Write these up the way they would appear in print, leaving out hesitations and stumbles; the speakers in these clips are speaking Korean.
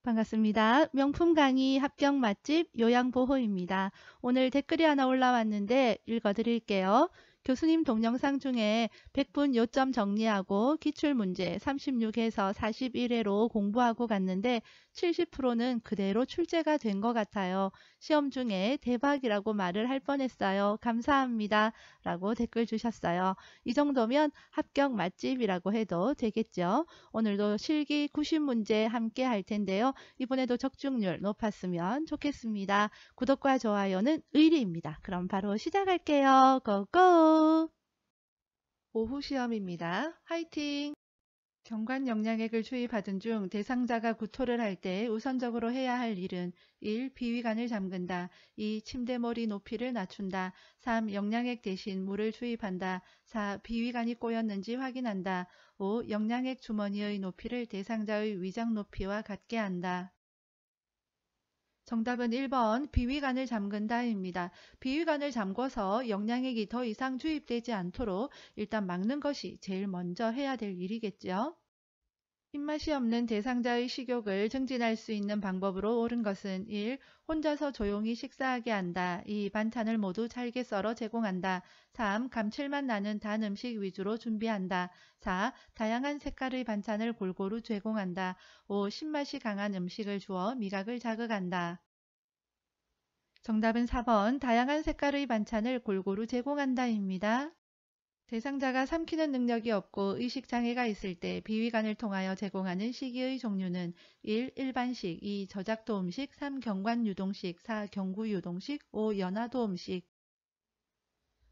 반갑습니다. 명품 강의 합격 맛집 요양보호입니다. 오늘 댓글이 하나 올라왔는데 읽어드릴게요. 교수님 동영상 중에 100분 요점 정리하고 기출문제 36에서 41회로 공부하고 갔는데 70%는 그대로 출제가 된 것 같아요. 시험 중에 대박이라고 말을 할 뻔했어요. 감사합니다. 라고 댓글 주셨어요. 이 정도면 합격 맛집이라고 해도 되겠죠. 오늘도 실기 90문제 함께 할 텐데요. 이번에도 적중률 높았으면 좋겠습니다. 구독과 좋아요는 의리입니다. 그럼 바로 시작할게요. 고고! 오후 시험입니다. 화이팅! 경관 영양액을 주입하던 중 대상자가 구토를 할 때 우선적으로 해야 할 일은 1. 비위관을 잠근다. 2. 침대머리 높이를 낮춘다. 3. 영양액 대신 물을 주입한다. 4. 비위관이 꼬였는지 확인한다. 5. 영양액 주머니의 높이를 대상자의 위장 높이와 같게 한다. 정답은 1번 비위관을 잠근다입니다. 비위관을 잠궈서 영양액이 더 이상 주입되지 않도록 일단 막는 것이 제일 먼저 해야 될 일이겠죠. 입맛이 없는 대상자의 식욕을 증진할 수 있는 방법으로 옳은 것은 1. 혼자서 조용히 식사하게 한다. 2. 반찬을 모두 잘게 썰어 제공한다. 3. 감칠맛 나는 단 음식 위주로 준비한다. 4. 다양한 색깔의 반찬을 골고루 제공한다. 5. 신맛이 강한 음식을 주어 미각을 자극한다. 정답은 4번 다양한 색깔의 반찬을 골고루 제공한다입니다. 대상자가 삼키는 능력이 없고 의식장애가 있을 때 비위관을 통하여 제공하는 식이의 종류는 1. 일반식, 2. 저작도음식, 3. 경관유동식, 4. 경구유동식, 5. 연화도음식.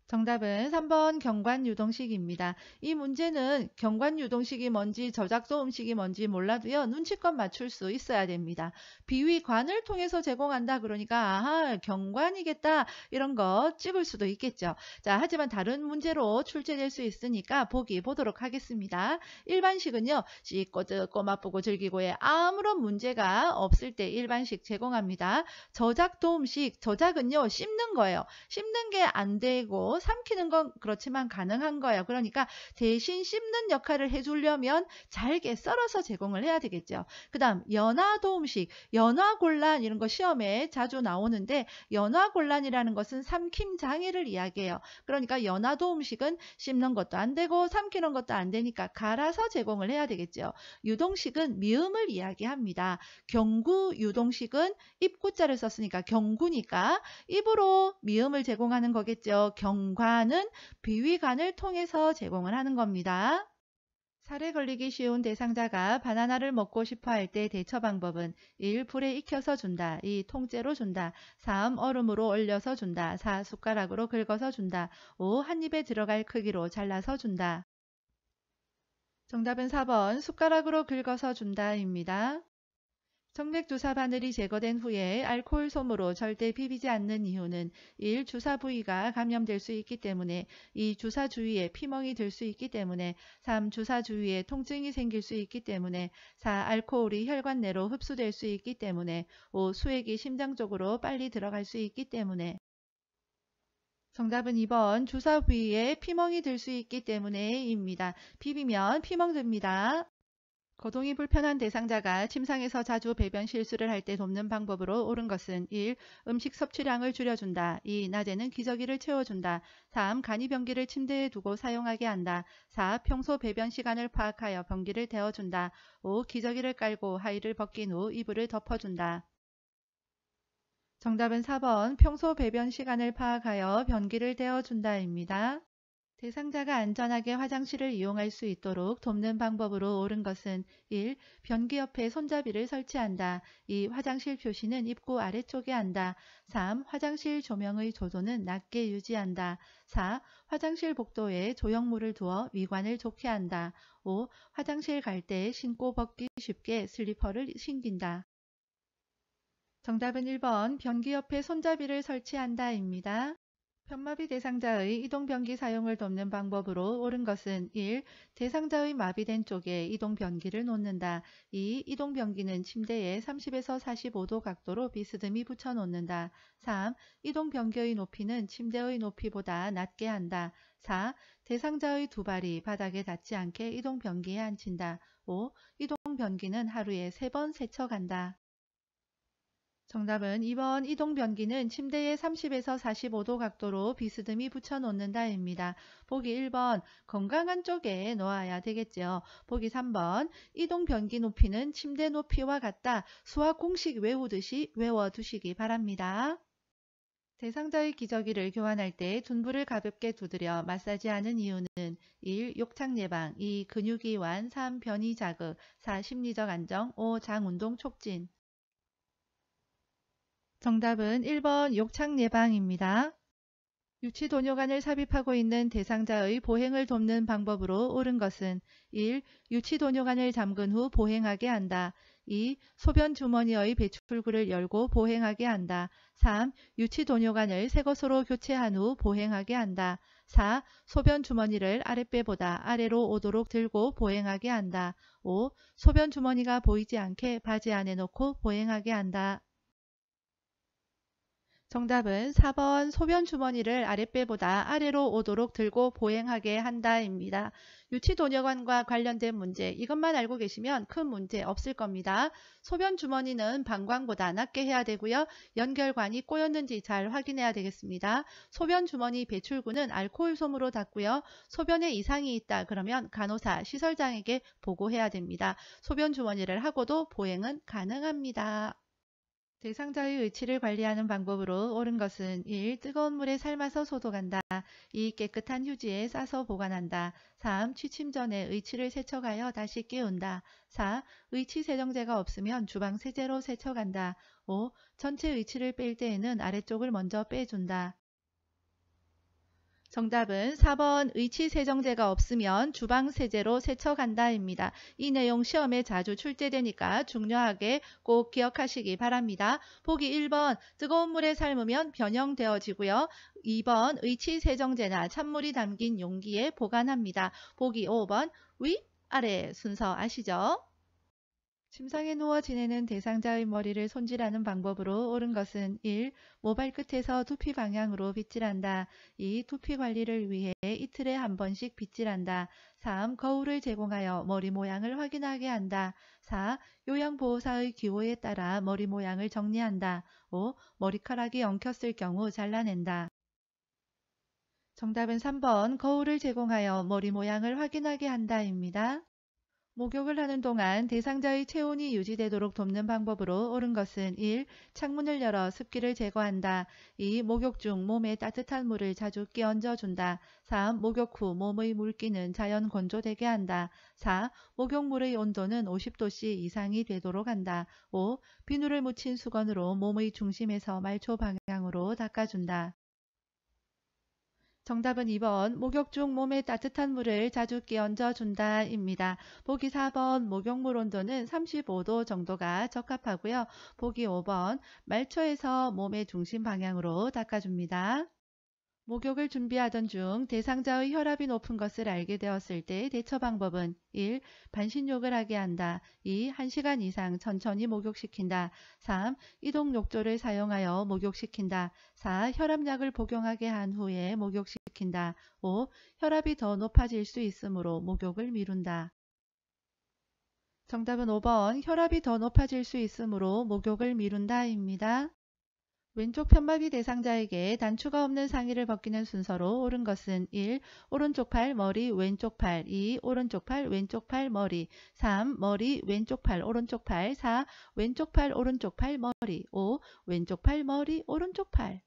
정답은 3번 경관유동식입니다. 이 문제는 경관유동식이 뭔지 저작도 음식이 뭔지 몰라도요. 눈치껏 맞출 수 있어야 됩니다. 비위관을 통해서 제공한다 그러니까 아하 경관이겠다 이런 거 찍을 수도 있겠죠. 자 하지만 다른 문제로 출제될 수 있으니까 보기 보도록 하겠습니다. 일반식은요. 씻고 뜯고 맛보고 즐기고에 아무런 문제가 없을 때 일반식 제공합니다. 저작도 음식 저작은요. 씹는 거예요. 씹는 게 안 되고 삼키는 건 그렇지만 가능한 거예요. 그러니까 대신 씹는 역할을 해주려면 잘게 썰어서 제공을 해야 되겠죠. 그 다음 연화도음식, 연화곤란 이런 거 시험에 자주 나오는데 연화곤란이라는 것은 삼킴 장애를 이야기해요. 그러니까 연화도음식은 씹는 것도 안 되고 삼키는 것도 안 되니까 갈아서 제공을 해야 되겠죠. 유동식은 미음을 이야기합니다. 경구유동식은 입구자를 썼으니까 경구니까 입으로 미음을 제공하는 거겠죠. 경관은 비위관을 통해서 제공을 하는 겁니다. 살에 걸리기 쉬운 대상자가 바나나를 먹고 싶어 할 때 대처 방법은 1. 불에 익혀서 준다. 2. 통째로 준다. 3. 얼음으로 얼려서 준다. 4. 숟가락으로 긁어서 준다. 5. 한 입에 들어갈 크기로 잘라서 준다. 정답은 4번 숟가락으로 긁어서 준다입니다. 정맥 주사 바늘이 제거된 후에 알코올 솜으로 절대 비비지 않는 이유는 1. 주사 부위가 감염될 수 있기 때문에 2. 주사 주위에 피멍이 들 수 있기 때문에 3. 주사 주위에 통증이 생길 수 있기 때문에 4. 알코올이 혈관 내로 흡수될 수 있기 때문에 5. 수액이 심장 쪽으로 빨리 들어갈 수 있기 때문에 정답은 2번 주사 부위에 피멍이 들 수 있기 때문에입니다. 비비면 피멍 듭니다. 거동이 불편한 대상자가 침상에서 자주 배변 실수를 할 때 돕는 방법으로 옳은 것은 1. 음식 섭취량을 줄여준다. 2. 낮에는 기저귀를 채워준다. 3. 간이 변기를 침대에 두고 사용하게 한다. 4. 평소 배변 시간을 파악하여 변기를 데워준다. 5. 기저귀를 깔고 하의를 벗긴 후 이불을 덮어준다. 정답은 4번 평소 배변 시간을 파악하여 변기를 데워준다입니다. 대상자가 안전하게 화장실을 이용할 수 있도록 돕는 방법으로 옳은 것은 1. 변기 옆에 손잡이를 설치한다. 2. 화장실 표시는 입구 아래쪽에 한다. 3. 화장실 조명의 조도는 낮게 유지한다. 4. 화장실 복도에 조형물을 두어 미관을 좋게 한다. 5. 화장실 갈 때 신고 벗기 쉽게 슬리퍼를 신긴다. 정답은 1번 변기 옆에 손잡이를 설치한다입니다. 편마비 대상자의 이동변기 사용을 돕는 방법으로 옳은 것은 1. 대상자의 마비된 쪽에 이동변기를 놓는다. 2. 이동변기는 침대에 30에서 45도 각도로 비스듬히 붙여 놓는다. 3. 이동변기의 높이는 침대의 높이보다 낮게 한다. 4. 대상자의 두 발이 바닥에 닿지 않게 이동변기에 앉힌다. 5. 이동변기는 하루에 3번 세척한다. 정답은 2번 이동 변기는 침대에 30에서 45도 각도로 비스듬히 붙여 놓는다입니다. 보기 1번 건강한 쪽에 놓아야 되겠죠. 보기 3번 이동 변기 높이는 침대 높이와 같다. 수학 공식 외우듯이 외워두시기 바랍니다. 대상자의 기저귀를 교환할 때 둔부를 가볍게 두드려 마사지하는 이유는 1. 욕창 예방, 2. 근육 이완, 3. 변이 자극, 4. 심리적 안정, 5. 장 운동 촉진. 정답은 1번 욕창 예방입니다. 유치도뇨관을 삽입하고 있는 대상자의 보행을 돕는 방법으로 옳은 것은 1. 유치도뇨관을 잠근 후 보행하게 한다. 2. 소변 주머니의 배출구를 열고 보행하게 한다. 3. 유치도뇨관을 새 것으로 교체한 후 보행하게 한다. 4. 소변 주머니를 아랫배보다 아래로 오도록 들고 보행하게 한다. 5. 소변 주머니가 보이지 않게 바지 안에 넣고 보행하게 한다. 정답은 4번 소변 주머니를 아랫배보다 아래로 오도록 들고 보행하게 한다입니다. 유치도뇨관과 관련된 문제 이것만 알고 계시면 큰 문제 없을 겁니다. 소변 주머니는 방광보다 낮게 해야 되고요. 연결관이 꼬였는지 잘 확인해야 되겠습니다. 소변 주머니 배출구는 알코올 솜으로 닦고요. 소변에 이상이 있다 그러면 간호사, 시설장에게 보고해야 됩니다. 소변 주머니를 하고도 보행은 가능합니다. 대상자의 의치를 관리하는 방법으로 옳은 것은 1. 뜨거운 물에 삶아서 소독한다. 2. 깨끗한 휴지에 싸서 보관한다. 3. 취침 전에 의치를 세척하여 다시 깨운다. 4. 의치 세정제가 없으면 주방 세제로 세척한다. 5. 전체 의치를 뺄 때에는 아래쪽을 먼저 빼준다. 정답은 4번 의치 세정제가 없으면 주방 세제로 세척한다입니다. 이 내용 시험에 자주 출제되니까 중요하게 꼭 기억하시기 바랍니다. 보기 1번 뜨거운 물에 삶으면 변형되어지고요. 2번 의치 세정제나 찬물이 담긴 용기에 보관합니다. 보기 5번 위, 아래 순서 아시죠? 침상에 누워 지내는 대상자의 머리를 손질하는 방법으로 옳은 것은 1. 모발 끝에서 두피 방향으로 빗질한다. 2. 두피 관리를 위해 이틀에 한 번씩 빗질한다. 3. 거울을 제공하여 머리 모양을 확인하게 한다. 4. 요양보호사의 기호에 따라 머리 모양을 정리한다. 5. 머리카락이 엉켰을 경우 잘라낸다. 정답은 3번 거울을 제공하여 머리 모양을 확인하게 한다입니다. 목욕을 하는 동안 대상자의 체온이 유지되도록 돕는 방법으로 옳은 것은 1. 창문을 열어 습기를 제거한다. 2. 목욕 중 몸에 따뜻한 물을 자주 끼얹어 준다. 3. 목욕 후 몸의 물기는 자연 건조되게 한다. 4. 목욕물의 온도는 50도씨 이상이 되도록 한다. 5. 비누를 묻힌 수건으로 몸의 중심에서 말초 방향으로 닦아준다. 정답은 2번 목욕 중 몸에 따뜻한 물을 자주 끼얹어 준다입니다. 보기 4번 목욕물 온도는 35도 정도가 적합하고요. 보기 5번 말초에서 몸의 중심 방향으로 닦아줍니다. 목욕을 준비하던 중 대상자의 혈압이 높은 것을 알게 되었을 때 대처 방법은 1. 반신욕을 하게 한다. 2. 1시간 이상 천천히 목욕시킨다. 3. 이동 욕조를 사용하여 목욕시킨다. 4. 혈압약을 복용하게 한 후에 목욕시킨다. 5. 혈압이 더 높아질 수 있으므로 목욕을 미룬다. 정답은 5번 혈압이 더 높아질 수 있으므로 목욕을 미룬다입니다. 왼쪽 편마비 대상자에게 단추가 없는 상의를 벗기는 순서로 옳은 것은 1. 오른쪽 팔 머리 왼쪽 팔 2. 오른쪽 팔 왼쪽 팔 머리 3. 머리 왼쪽 팔 오른쪽 팔 4. 왼쪽 팔 오른쪽 팔 머리 5. 왼쪽 팔 머리 오른쪽 팔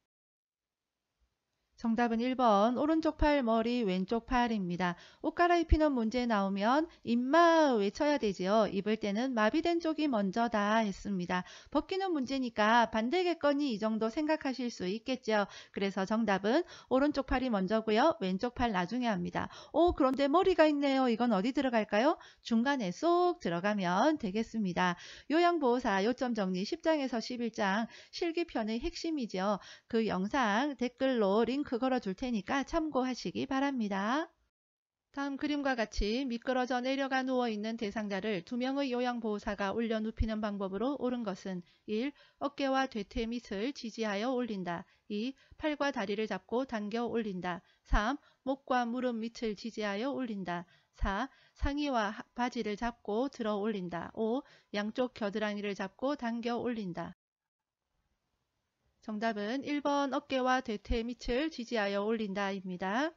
정답은 1번 오른쪽 팔 머리 왼쪽 팔입니다. 옷 갈아입히는 문제 나오면 임마 외쳐야 되지요. 입을 때는 마비된 쪽이 먼저다 했습니다. 벗기는 문제니까 반대겠거니 이 정도 생각하실 수 있겠죠. 그래서 정답은 오른쪽 팔이 먼저고요. 왼쪽 팔 나중에 합니다. 그런데 머리가 있네요. 이건 어디 들어갈까요? 중간에 쏙 들어가면 되겠습니다. 요양보호사 요점 정리 10장에서 11장 실기편의 핵심이죠. 그 영상 댓글로 링크 걸어줄 테니까 참고하시기 바랍니다. 다음 그림과 같이 미끄러져 내려가 누워있는 대상자를 2명의 요양보호사가 올려 눕히는 방법으로 옳은 것은 1. 어깨와 뒤태 밑을 지지하여 올린다. 2. 팔과 다리를 잡고 당겨 올린다. 3. 목과 무릎 밑을 지지하여 올린다. 4. 상의와 바지를 잡고 들어 올린다. 5. 양쪽 겨드랑이를 잡고 당겨 올린다. 정답은 1번 어깨와 대퇴 밑을 지지하여 올린다입니다.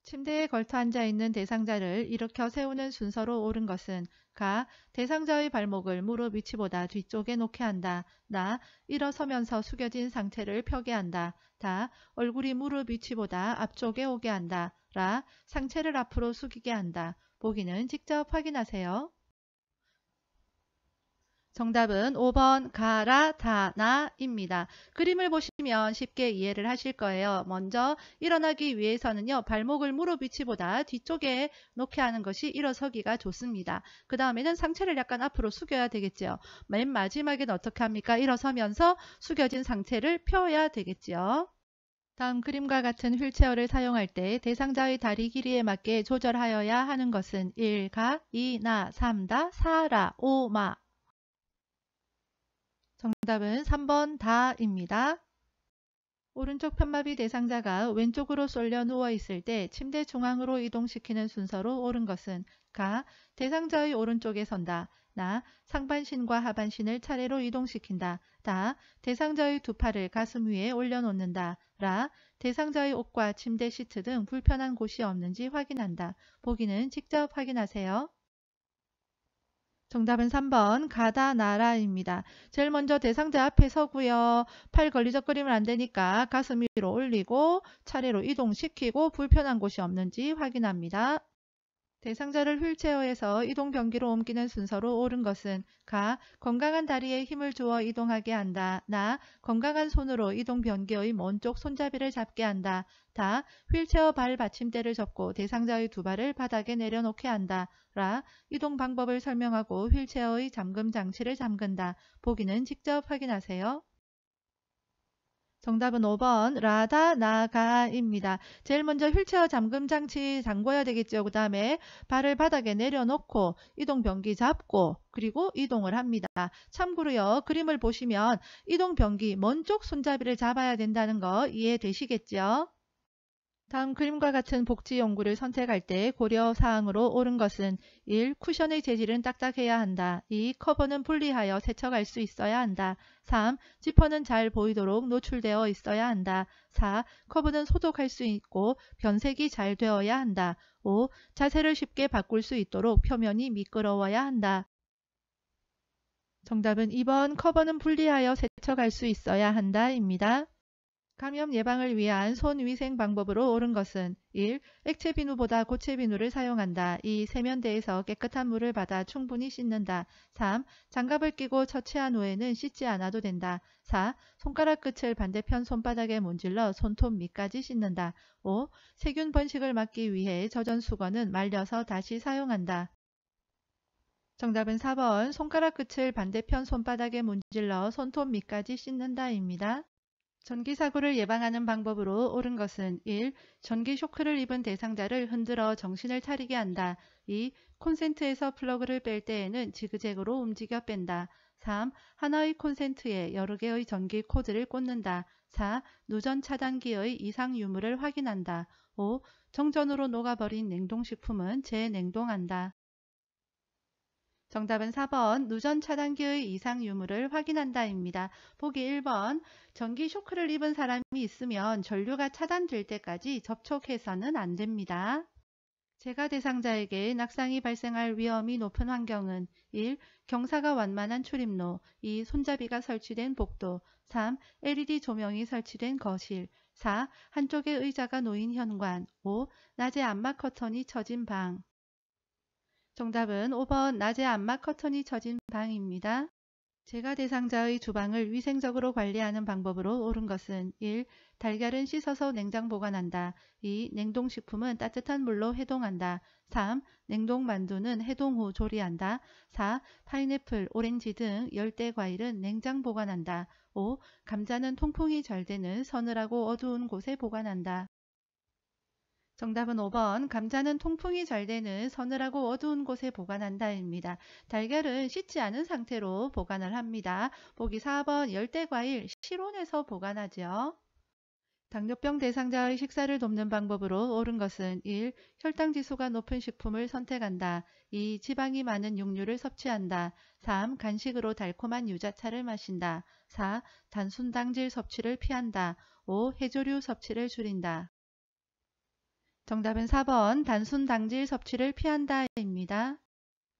침대에 걸터 앉아있는 대상자를 일으켜 세우는 순서로 옳은 것은 가. 대상자의 발목을 무릎 위치보다 뒤쪽에 놓게 한다. 나. 일어서면서 숙여진 상태를 펴게 한다. 다. 얼굴이 무릎 위치보다 앞쪽에 오게 한다. 라. 상체를 앞으로 숙이게 한다. 보기는 직접 확인하세요. 정답은 5번 가라 다 나입니다. 그림을 보시면 쉽게 이해를 하실 거예요. 먼저 일어나기 위해서는요. 발목을 무릎 위치보다 뒤쪽에 놓게 하는 것이 일어서기가 좋습니다. 그 다음에는 상체를 약간 앞으로 숙여야 되겠죠. 맨 마지막에는 어떻게 합니까? 일어서면서 숙여진 상태를 펴야 되겠죠. 다음 그림과 같은 휠체어를 사용할 때 대상자의 다리 길이에 맞게 조절하여야 하는 것은 1가, 2나, 3다, 4라, 5마. 정답은 3번 다입니다. 오른쪽 편마비 대상자가 왼쪽으로 쏠려 누워 있을 때 침대 중앙으로 이동시키는 순서로 옳은 것은 가. 대상자의 오른쪽에 선다. 나. 상반신과 하반신을 차례로 이동시킨다. 다. 대상자의 두 팔을 가슴 위에 올려놓는다. 라. 대상자의 옷과 침대 시트 등 불편한 곳이 없는지 확인한다. 보기는 직접 확인하세요. 정답은 3번 가다 나라입니다. 제일 먼저 대상자 앞에 서고요. 팔 걸리적거리면 안 되니까 가슴 위로 올리고 차례로 이동시키고 불편한 곳이 없는지 확인합니다. 대상자를 휠체어에서 이동변기로 옮기는 순서로 옳은 것은 가. 건강한 다리에 힘을 주어 이동하게 한다. 나. 건강한 손으로 이동변기의 먼 쪽 손잡이를 잡게 한다. 다. 휠체어 발 받침대를 접고 대상자의 두 발을 바닥에 내려놓게 한다. 라. 이동 방법을 설명하고 휠체어의 잠금 장치를 잠근다. 보기는 직접 확인하세요. 정답은 5번 라다 나가입니다. 제일 먼저 휠체어 잠금 장치 잠궈야 되겠죠. 그 다음에 발을 바닥에 내려놓고 이동 변기 잡고 그리고 이동을 합니다. 참고로요. 그림을 보시면 이동 변기 먼 쪽 손잡이를 잡아야 된다는 거 이해되시겠죠? 다음 그림과 같은 복지 용구를 선택할 때 고려사항으로 옳은 것은 1. 쿠션의 재질은 딱딱해야 한다. 2. 커버는 분리하여 세척할 수 있어야 한다. 3. 지퍼는 잘 보이도록 노출되어 있어야 한다. 4. 커버는 소독할 수 있고 변색이 잘 되어야 한다. 5. 자세를 쉽게 바꿀 수 있도록 표면이 미끄러워야 한다. 정답은 2번 커버는 분리하여 세척할 수 있어야 한다입니다. 감염 예방을 위한 손위생 방법으로 옳은 것은 1. 액체 비누보다 고체 비누를 사용한다. 2. 세면대에서 깨끗한 물을 받아 충분히 씻는다. 3. 장갑을 끼고 처치한 후에는 씻지 않아도 된다. 4. 손가락 끝을 반대편 손바닥에 문질러 손톱 밑까지 씻는다. 5. 세균 번식을 막기 위해 젖은 수건은 말려서 다시 사용한다. 정답은 4번 손가락 끝을 반대편 손바닥에 문질러 손톱 밑까지 씻는다입니다. 전기사고를 예방하는 방법으로 옳은 것은 1. 전기 쇼크를 입은 대상자를 흔들어 정신을 차리게 한다. 2. 콘센트에서 플러그를 뺄 때에는 지그재그로 움직여 뺀다. 3. 하나의 콘센트에 여러 개의 전기 코드를 꽂는다. 4. 누전 차단기의 이상 유무를 확인한다. 5. 정전으로 녹아버린 냉동식품은 재냉동한다. 정답은 4번 누전 차단기의 이상 유무를 확인한다입니다. 보기 1번 전기 쇼크를 입은 사람이 있으면 전류가 차단될 때까지 접촉해서는 안 됩니다. 제가 대상자에게 낙상이 발생할 위험이 높은 환경은 1. 경사가 완만한 출입로 2. 손잡이가 설치된 복도 3. LED 조명이 설치된 거실 4. 한쪽에 의자가 놓인 현관 5. 낮에 암막 커튼이 쳐진 방 정답은 5번 낮에 암막 커튼이 쳐진 방입니다. 제가 대상자의 주방을 위생적으로 관리하는 방법으로 옳은 것은 1. 달걀은 씻어서 냉장 보관한다. 2. 냉동식품은 따뜻한 물로 해동한다. 3. 냉동 만두는 해동 후 조리한다. 4. 파인애플, 오렌지 등 열대 과일은 냉장 보관한다. 5. 감자는 통풍이 잘 되는 서늘하고 어두운 곳에 보관한다. 정답은 5번 감자는 통풍이 잘 되는 서늘하고 어두운 곳에 보관한다입니다. 달걀은 씻지 않은 상태로 보관을 합니다. 보기 4번 열대과일 실온에서 보관하죠. 당뇨병 대상자의 식사를 돕는 방법으로 옳은 것은 1. 혈당 지수가 높은 식품을 선택한다. 2. 지방이 많은 육류를 섭취한다. 3. 간식으로 달콤한 유자차를 마신다. 4. 단순 당질 섭취를 피한다. 5. 해조류 섭취를 줄인다. 정답은 4번 단순 당질 섭취를 피한다입니다.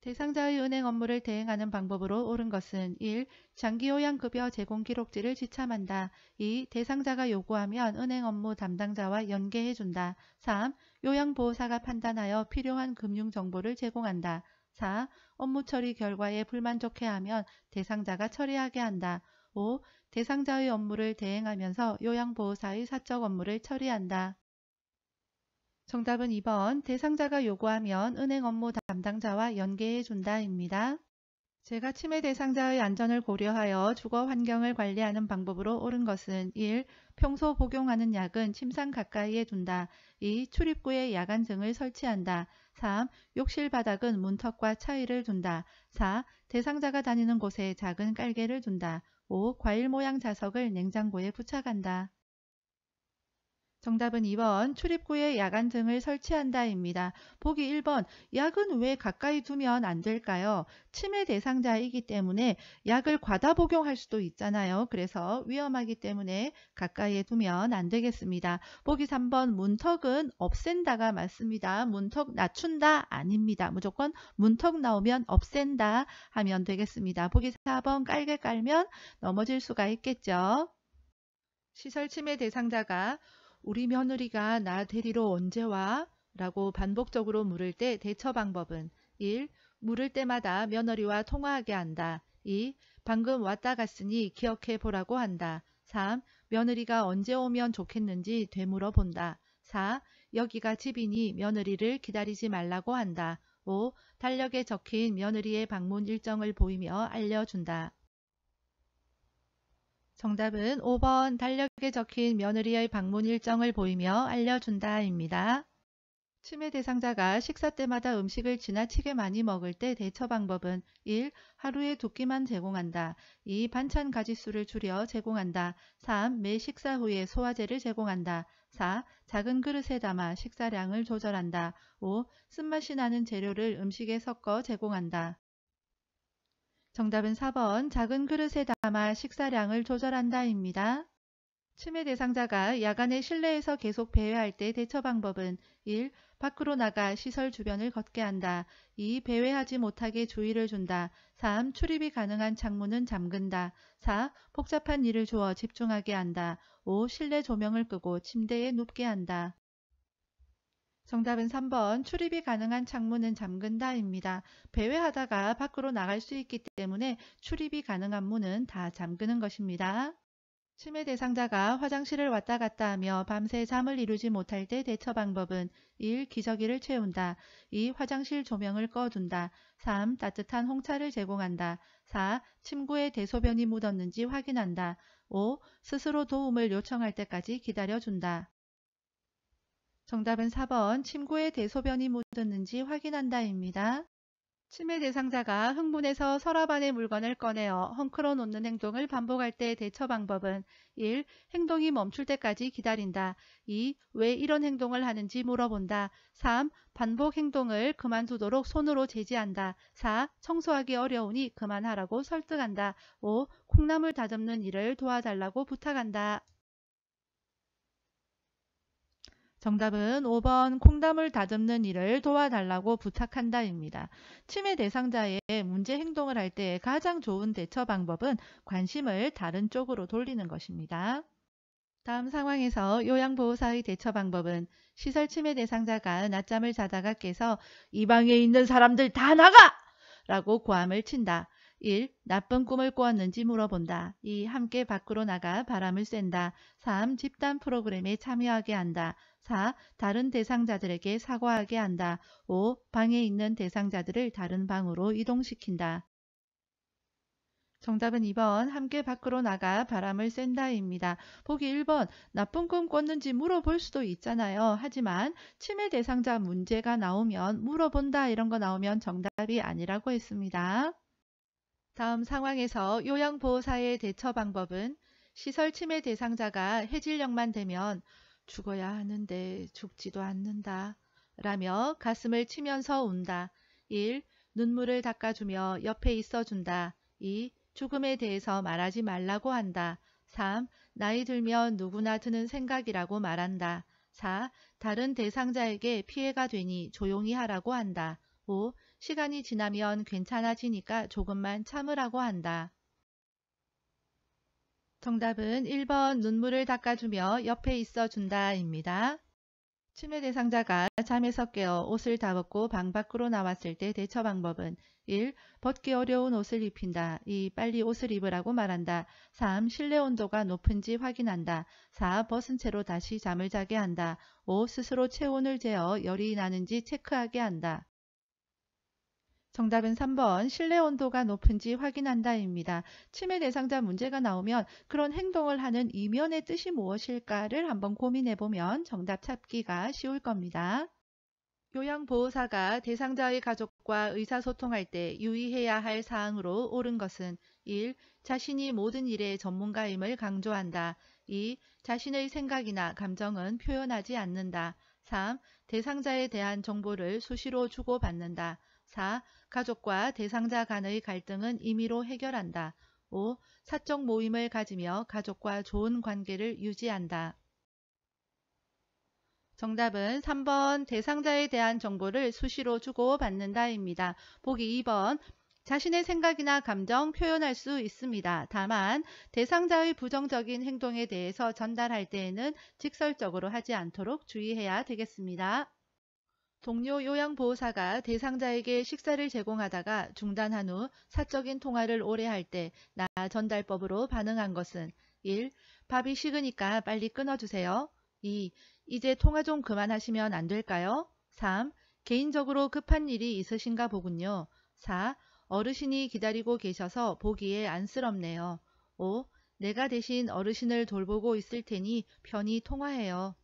대상자의 은행 업무를 대행하는 방법으로 옳은 것은 1. 장기요양급여 제공 기록지를 지참한다. 2. 대상자가 요구하면 은행 업무 담당자와 연계해준다. 3. 요양보호사가 판단하여 필요한 금융정보를 제공한다. 4. 업무 처리 결과에 불만족해하면 대상자가 처리하게 한다. 5. 대상자의 업무를 대행하면서 요양보호사의 사적 업무를 처리한다. 정답은 2번 대상자가 요구하면 은행 업무 담당자와 연계해 준다입니다. 제가 치매 대상자의 안전을 고려하여 주거 환경을 관리하는 방법으로 옳은 것은 1. 평소 복용하는 약은 침상 가까이에 둔다. 2. 출입구에 야간등을 설치한다. 3. 욕실 바닥은 문턱과 차이를 둔다. 4. 대상자가 다니는 곳에 작은 깔개를 둔다. 5. 과일 모양 자석을 냉장고에 부착한다. 정답은 2번 출입구에 야간등을 설치한다입니다. 보기 1번 약은 왜 가까이 두면 안 될까요? 치매 대상자이기 때문에 약을 과다 복용할 수도 있잖아요. 그래서 위험하기 때문에 가까이에 두면 안 되겠습니다. 보기 3번 문턱은 없앤다가 맞습니다. 문턱 낮춘다 아닙니다. 무조건 문턱 나오면 없앤다 하면 되겠습니다. 보기 4번 깔게 깔면 넘어질 수가 있겠죠. 시설 치매 대상자가 우리 며느리가 나 데리러 언제 와? 라고 반복적으로 물을 때 대처 방법은 1. 물을 때마다 며느리와 통화하게 한다. 2. 방금 왔다 갔으니 기억해 보라고 한다. 3. 며느리가 언제 오면 좋겠는지 되물어 본다. 4. 여기가 집이니 며느리를 기다리지 말라고 한다. 5. 달력에 적힌 며느리의 방문 일정을 보이며 알려준다. 정답은 5번 달력에 적힌 며느리의 방문 일정을 보이며 알려준다입니다. 치매 대상자가 식사 때마다 음식을 지나치게 많이 먹을 때 대처 방법은 1. 하루에 2끼만 제공한다. 2. 반찬 가짓수를 줄여 제공한다. 3. 매 식사 후에 소화제를 제공한다. 4. 작은 그릇에 담아 식사량을 조절한다. 5. 쓴맛이 나는 재료를 음식에 섞어 제공한다. 정답은 4번 작은 그릇에 담아 식사량을 조절한다입니다. 치매 대상자가 야간에 실내에서 계속 배회할 때 대처 방법은 1. 밖으로 나가 시설 주변을 걷게 한다. 2. 배회하지 못하게 주의를 준다. 3. 출입이 가능한 창문은 잠근다. 4. 복잡한 일을 주어 집중하게 한다. 5. 실내 조명을 끄고 침대에 눕게 한다. 정답은 3번 출입이 가능한 창문은 잠근다입니다. 배회하다가 밖으로 나갈 수 있기 때문에 출입이 가능한 문은 다 잠그는 것입니다. 치매 대상자가 화장실을 왔다 갔다 하며 밤새 잠을 이루지 못할 때 대처 방법은 1. 기저귀를 채운다. 2. 화장실 조명을 꺼둔다. 3. 따뜻한 홍차를 제공한다. 4. 침구에 대소변이 묻었는지 확인한다. 5. 스스로 도움을 요청할 때까지 기다려준다. 정답은 4번 침구에 대소변이 묻었는지 확인한다입니다. 치매 대상자가 흥분해서 서랍 안에 물건을 꺼내어 헝클어 놓는 행동을 반복할 때 대처 방법은 1. 행동이 멈출 때까지 기다린다. 2. 왜 이런 행동을 하는지 물어본다. 3. 반복 행동을 그만두도록 손으로 제지한다. 4. 청소하기 어려우니 그만하라고 설득한다. 5. 콩나물 다듬는 일을 도와달라고 부탁한다. 정답은 5번 콩나물 다듬는 일을 도와달라고 부탁한다입니다. 치매 대상자의 문제 행동을 할 때 가장 좋은 대처 방법은 관심을 다른 쪽으로 돌리는 것입니다. 다음 상황에서 요양보호사의 대처 방법은 시설 치매 대상자가 낮잠을 자다가 깨서 이 방에 있는 사람들 다 나가! 라고 고함을 친다. 1. 나쁜 꿈을 꾸었는지 물어본다. 2. 함께 밖으로 나가 바람을 쐰다. 3. 집단 프로그램에 참여하게 한다. 4. 다른 대상자들에게 사과하게 한다. 5. 방에 있는 대상자들을 다른 방으로 이동시킨다. 정답은 2번 함께 밖으로 나가 바람을 쐰다입니다. 보기 1번 나쁜 꿈 꿨는지 물어볼 수도 있잖아요. 하지만 치매 대상자 문제가 나오면 물어본다 이런 거 나오면 정답이 아니라고 했습니다. 다음 상황에서 요양보호사의 대처 방법은 시설 침해 대상자가 해질녘만 되면 죽어야 하는데 죽지도 않는다 라며 가슴을 치면서 운다. 1. 눈물을 닦아주며 옆에 있어준다. 2. 죽음에 대해서 말하지 말라고 한다. 3. 나이 들면 누구나 드는 생각이라고 말한다. 4. 다른 대상자에게 피해가 되니 조용히 하라고 한다. 5. 시간이 지나면 괜찮아지니까 조금만 참으라고 한다. 정답은 1번 눈물을 닦아주며 옆에 있어준다 입니다. 치매 대상자가 잠에서 깨어 옷을 다 벗고 방 밖으로 나왔을 때 대처 방법은 1. 벗기 어려운 옷을 입힌다. 2. 빨리 옷을 입으라고 말한다. 3. 실내 온도가 높은지 확인한다. 4. 벗은 채로 다시 잠을 자게 한다. 5. 스스로 체온을 재어 열이 나는지 체크하게 한다. 정답은 3번 실내 온도가 높은지 확인한다 입니다. 치매 대상자 문제가 나오면 그런 행동을 하는 이면의 뜻이 무엇일까를 한번 고민해보면 정답 찾기가 쉬울 겁니다. 요양보호사가 대상자의 가족과 의사소통할 때 유의해야 할 사항으로 옳은 것은 1. 자신이 모든 일의 전문가임을 강조한다. 2. 자신의 생각이나 감정은 표현하지 않는다. 3. 대상자에 대한 정보를 수시로 주고받는다. 4. 가족과 대상자 간의 갈등은 임의로 해결한다. 5. 사적 모임을 가지며 가족과 좋은 관계를 유지한다. 정답은 3번 대상자에 대한 정보를 수시로 주고받는다 입니다. 보기 2번 자신의 생각이나 감정 표현할 수 있습니다. 다만 대상자의 부정적인 행동에 대해서 전달할 때에는 직설적으로 하지 않도록 주의해야 되겠습니다. 동료 요양보호사가 대상자에게 식사를 제공하다가 중단한 후 사적인 통화를 오래 할 때 나 전달법으로 반응한 것은 1. 밥이 식으니까 빨리 끊어주세요. 2. 이제 통화 좀 그만하시면 안 될까요? 3. 개인적으로 급한 일이 있으신가 보군요. 4. 어르신이 기다리고 계셔서 보기에 안쓰럽네요. 5. 내가 대신 어르신을 돌보고 있을 테니 편히 통화해요.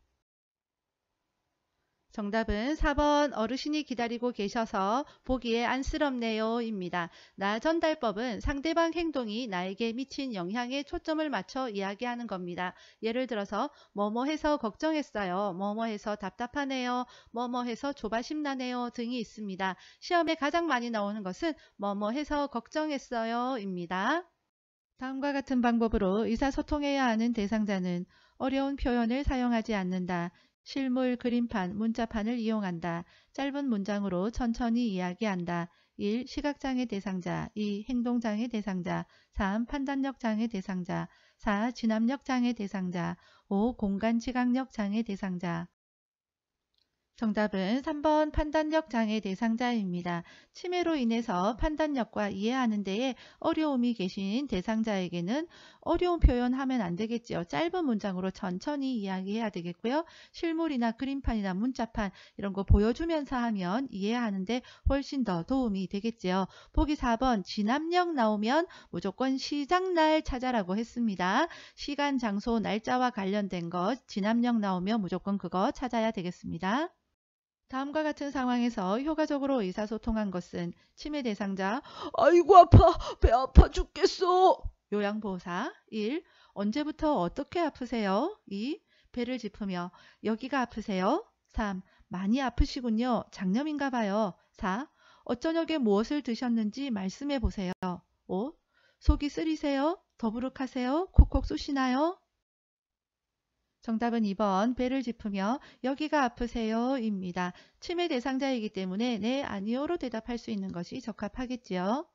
정답은 4번 어르신이 기다리고 계셔서 보기에 안쓰럽네요 입니다. 나 전달법은 상대방 행동이 나에게 미친 영향에 초점을 맞춰 이야기하는 겁니다. 예를 들어서 뭐뭐해서 걱정했어요. 뭐뭐해서 답답하네요. 뭐뭐해서 조바심 나네요 등이 있습니다. 시험에 가장 많이 나오는 것은 뭐뭐해서 걱정했어요 입니다. 다음과 같은 방법으로 의사소통해야 하는 대상자는 어려운 표현을 사용하지 않는다. 실물, 그림판, 문자판을 이용한다. 짧은 문장으로 천천히 이야기한다. 1. 시각장애 대상자 2. 행동장애 대상자 3. 판단력 장애 대상자 4. 진압력 장애 대상자 5. 공간지각력 장애 대상자 정답은 3번 판단력 장애 대상자입니다. 치매로 인해서 판단력과 이해하는 데에 어려움이 계신 대상자에게는 어려운 표현하면 안 되겠지요. 짧은 문장으로 천천히 이야기해야 되겠고요. 실물이나 그림판이나 문자판 이런 거 보여주면서 하면 이해하는 데 훨씬 더 도움이 되겠지요. 보기 4번 진압력 나오면 무조건 시작날 찾아라고 했습니다. 시간, 장소, 날짜와 관련된 것 진압력 나오면 무조건 그거 찾아야 되겠습니다. 다음과 같은 상황에서 효과적으로 의사소통한 것은 치매 대상자 아이고 아파 배 아파 죽겠어 요양보호사 1. 언제부터 어떻게 아프세요? 2. 배를 짚으며 여기가 아프세요? 3. 많이 아프시군요. 장염인가 봐요. 4. 어저녁에 무엇을 드셨는지 말씀해 보세요. 5. 속이 쓰리세요? 더부룩하세요? 콕콕 쑤시나요? 정답은 2번 배를 짚으며 여기가 아프세요 입니다. 치매 대상자이기 때문에 네 아니요로 대답할 수 있는 것이 적합하겠지요.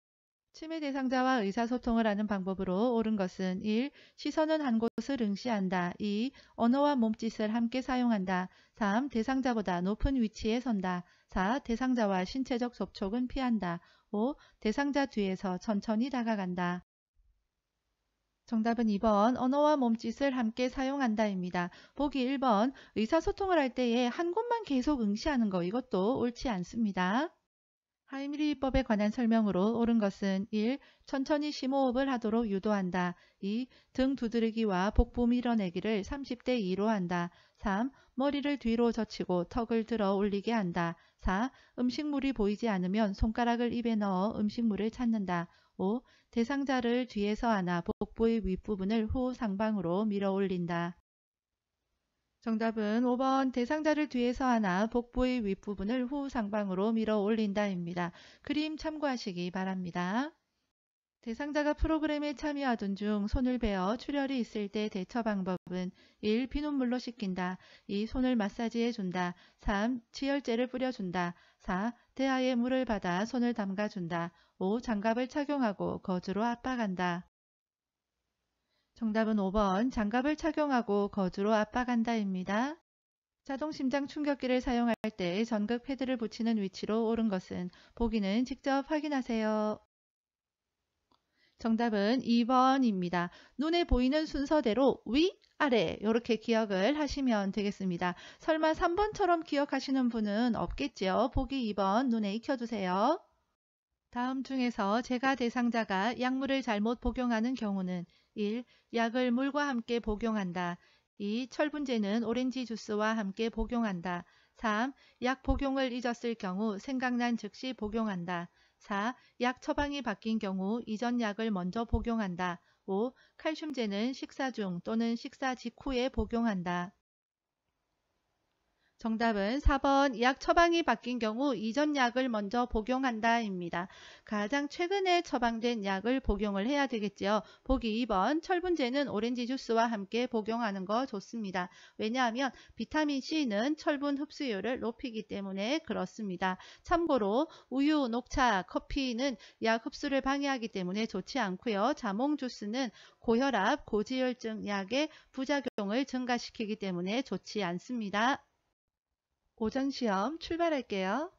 치매 대상자와 의사소통을 하는 방법으로 옳은 것은 1. 시선은 한 곳을 응시한다. 2. 언어와 몸짓을 함께 사용한다. 3. 대상자보다 높은 위치에 선다. 4. 대상자와 신체적 접촉은 피한다. 5. 대상자 뒤에서 천천히 다가간다. 정답은 2번 언어와 몸짓을 함께 사용한다입니다. 보기 1번 의사소통을 할 때에 한 곳만 계속 응시하는 거 이것도 옳지 않습니다. 하임리히법에 관한 설명으로 옳은 것은 1. 천천히 심호흡을 하도록 유도한다. 2. 등 두드리기와 복부 밀어내기를 30대 2로 한다. 3. 머리를 뒤로 젖히고 턱을 들어 올리게 한다. 4. 음식물이 보이지 않으면 손가락을 입에 넣어 음식물을 찾는다. 5. 대상자를 뒤에서 안아 복부의 윗부분을 후 상방으로 밀어 올린다. 정답은 5번 대상자를 뒤에서 안아 복부의 윗부분을 후 상방으로 밀어 올린다입니다. 그림 참고하시기 바랍니다. 대상자가 프로그램에 참여하던 중 손을 베어 출혈이 있을 때 대처 방법은 1. 비눗물로 씻긴다. 2. 손을 마사지해준다. 3. 치열제를 뿌려준다. 4. 대하에 물을 받아 손을 담가준다. 5. 장갑을 착용하고 거즈로 압박한다. 정답은 5번 장갑을 착용하고 거즈로 압박한다입니다. 자동 심장 충격기를 사용할 때 전극 패드를 붙이는 위치로 옳은 것은 보기는 직접 확인하세요. 정답은 2번입니다. 눈에 보이는 순서대로 위, 아래 이렇게 기억을 하시면 되겠습니다. 설마 3번처럼 기억하시는 분은 없겠죠? 보기 2번 눈에 익혀두세요. 다음 중에서 제가 대상자가 약물을 잘못 복용하는 경우는 1. 약을 물과 함께 복용한다. 2. 철분제는 오렌지 주스와 함께 복용한다. 3. 약 복용을 잊었을 경우 생각난 즉시 복용한다. 4. 약 처방이 바뀐 경우 이전 약을 먼저 복용한다. 5. 칼슘제는 식사 중 또는 식사 직후에 복용한다. 정답은 4번 약 처방이 바뀐 경우 이전 약을 먼저 복용한다 입니다. 가장 최근에 처방된 약을 복용을 해야 되겠지요. 보기 2번 철분제는 오렌지 주스와 함께 복용하는 거 좋습니다. 왜냐하면 비타민C는 철분 흡수율을 높이기 때문에 그렇습니다. 참고로 우유, 녹차, 커피는 약 흡수를 방해하기 때문에 좋지 않고요. 자몽 주스는 고혈압, 고지혈증 약의 부작용을 증가시키기 때문에 좋지 않습니다. 오전 시험 출발할게요.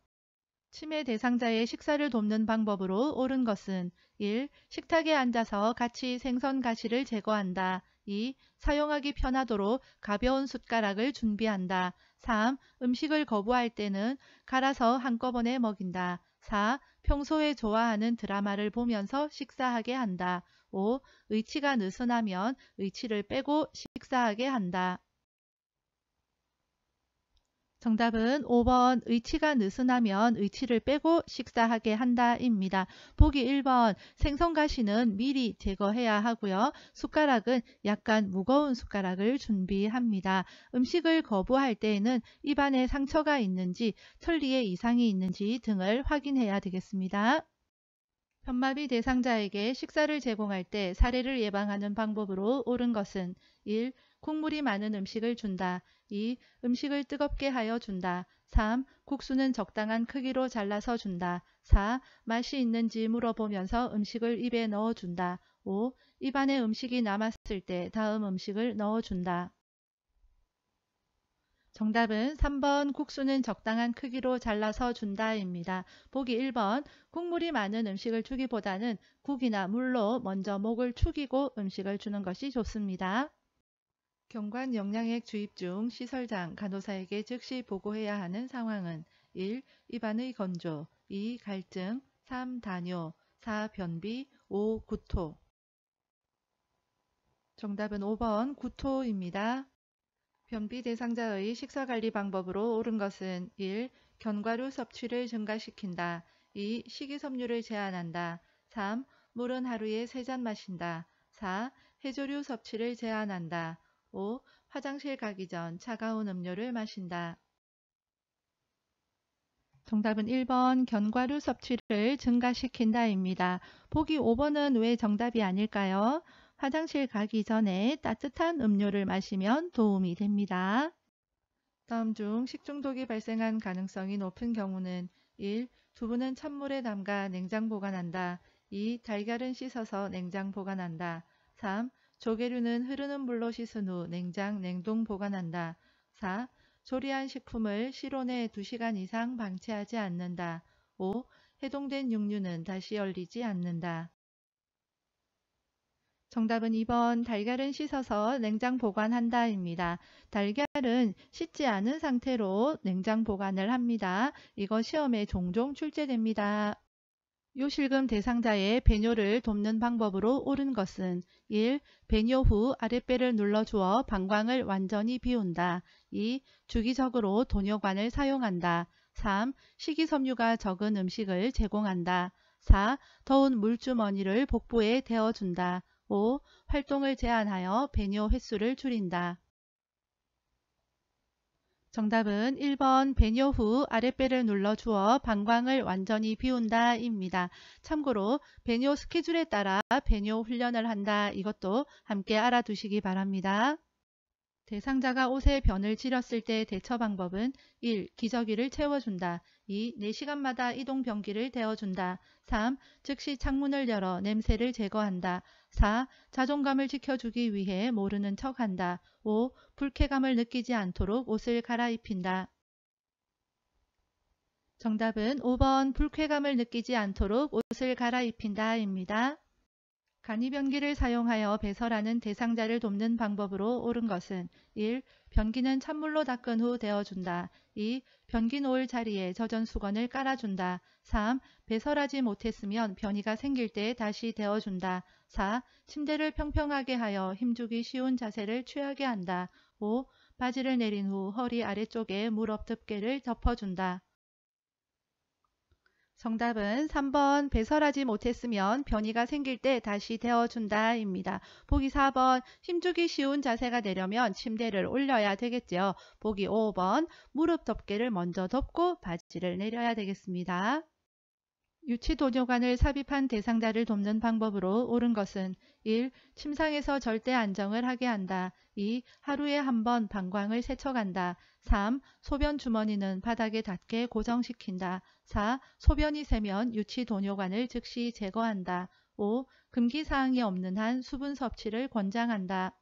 치매 대상자의 식사를 돕는 방법으로 옳은 것은 1. 식탁에 앉아서 같이 생선 가시를 제거한다. 2. 사용하기 편하도록 가벼운 숟가락을 준비한다. 3. 음식을 거부할 때는 갈아서 한꺼번에 먹인다. 4. 평소에 좋아하는 드라마를 보면서 식사하게 한다. 5. 의치가 느슨하면 의치를 빼고 식사하게 한다. 정답은 5번 의치가 느슨하면 의치를 빼고 식사하게 한다 입니다. 보기 1번 생선가시는 미리 제거해야 하고요. 숟가락은 약간 무거운 숟가락을 준비합니다. 음식을 거부할 때에는 입안에 상처가 있는지 틀니에 이상이 있는지 등을 확인해야 되겠습니다. 편마비 대상자에게 식사를 제공할 때 사례를 예방하는 방법으로 옳은 것은 1. 국물이 많은 음식을 준다. 2. 음식을 뜨겁게 하여 준다. 3. 국수는 적당한 크기로 잘라서 준다. 4. 맛이 있는지 물어보면서 음식을 입에 넣어준다. 5. 입안에 음식이 남았을 때 다음 음식을 넣어준다. 정답은 3번 국수는 적당한 크기로 잘라서 준다입니다. 보기 1번 국물이 많은 음식을 주기보다는 국이나 물로 먼저 목을 축이고 음식을 주는 것이 좋습니다. 경관 영양액 주입 중 시설장, 간호사에게 즉시 보고해야 하는 상황은 1. 입안의 건조, 2. 갈증, 3. 다뇨, 4. 변비, 5. 구토. 정답은 5번 구토입니다. 변비 대상자의 식사관리 방법으로 옳은 것은 1. 견과류 섭취를 증가시킨다. 2. 식이섬유를 제한한다. 3. 물은 하루에 3잔 마신다. 4. 해조류 섭취를 제한한다. 5. 화장실 가기 전 차가운 음료를 마신다. 정답은 1번 견과류 섭취를 증가시킨다입니다. 보기 5번은 왜 정답이 아닐까요? 화장실 가기 전에 따뜻한 음료를 마시면 도움이 됩니다. 다음 중 식중독이 발생한 가능성이 높은 경우는 1. 두부는 찬물에 담가 냉장 보관한다. 2. 달걀은 씻어서 냉장 보관한다. 3. 조개류는 흐르는 물로 씻은 후 냉장, 냉동 보관한다. 4. 조리한 식품을 실온에 2시간 이상 방치하지 않는다. 5. 해동된 육류는 다시 얼리지 않는다. 정답은 2번 달걀은 씻어서 냉장 보관한다 입니다. 달걀은 씻지 않은 상태로 냉장 보관을 합니다. 이거 시험에 종종 출제됩니다. 요실금 대상자의 배뇨를 돕는 방법으로 옳은 것은 1. 배뇨 후 아랫배를 눌러주어 방광을 완전히 비운다. 2. 주기적으로 도뇨관을 사용한다. 3. 식이섬유가 적은 음식을 제공한다. 4. 더운 물주머니를 복부에 대어준다. 5. 활동을 제한하여 배뇨 횟수를 줄인다. 정답은 1번 배뇨 후 아랫배를 눌러주어 방광을 완전히 비운다 입니다. 참고로 배뇨 스케줄에 따라 배뇨 훈련을 한다. 이것도 함께 알아두시기 바랍니다. 대상자가 옷에 변을 지렸을 때 대처 방법은 1. 기저귀를 채워준다. 2. 4시간마다 이동 변기를 데워준다. 3. 즉시 창문을 열어 냄새를 제거한다. 4. 자존감을 지켜주기 위해 모르는 척한다. 5. 불쾌감을 느끼지 않도록 옷을 갈아입힌다. 정답은 5번 불쾌감을 느끼지 않도록 옷을 갈아입힌다 입니다. 간이변기를 사용하여 배설하는 대상자를 돕는 방법으로 옳은 것은 1. 변기는 찬물로 닦은 후 데워준다. 2. 변기 놓을 자리에 젖은 수건을 깔아준다. 3. 배설하지 못했으면 변이가 생길 때 다시 데워준다. 4. 침대를 평평하게 하여 힘주기 쉬운 자세를 취하게 한다. 5. 바지를 내린 후 허리 아래쪽에 무릎 덮개를 덮어준다. 정답은 3번 배설하지 못했으면 변이가 생길 때 다시 데워준다 입니다. 보기 4번 힘주기 쉬운 자세가 되려면 침대를 올려야 되겠죠. 보기 5번 무릎 덮개를 먼저 덮고 바지를 내려야 되겠습니다. 유치도뇨관을 삽입한 대상자를 돕는 방법으로 옳은 것은 1. 침상에서 절대 안정을 하게 한다. 2. 하루에 한 번 방광을 세척한다. 3. 소변 주머니는 바닥에 닿게 고정시킨다. 4. 소변이 새면 유치도뇨관을 즉시 제거한다. 5. 금기사항이 없는 한 수분 섭취를 권장한다.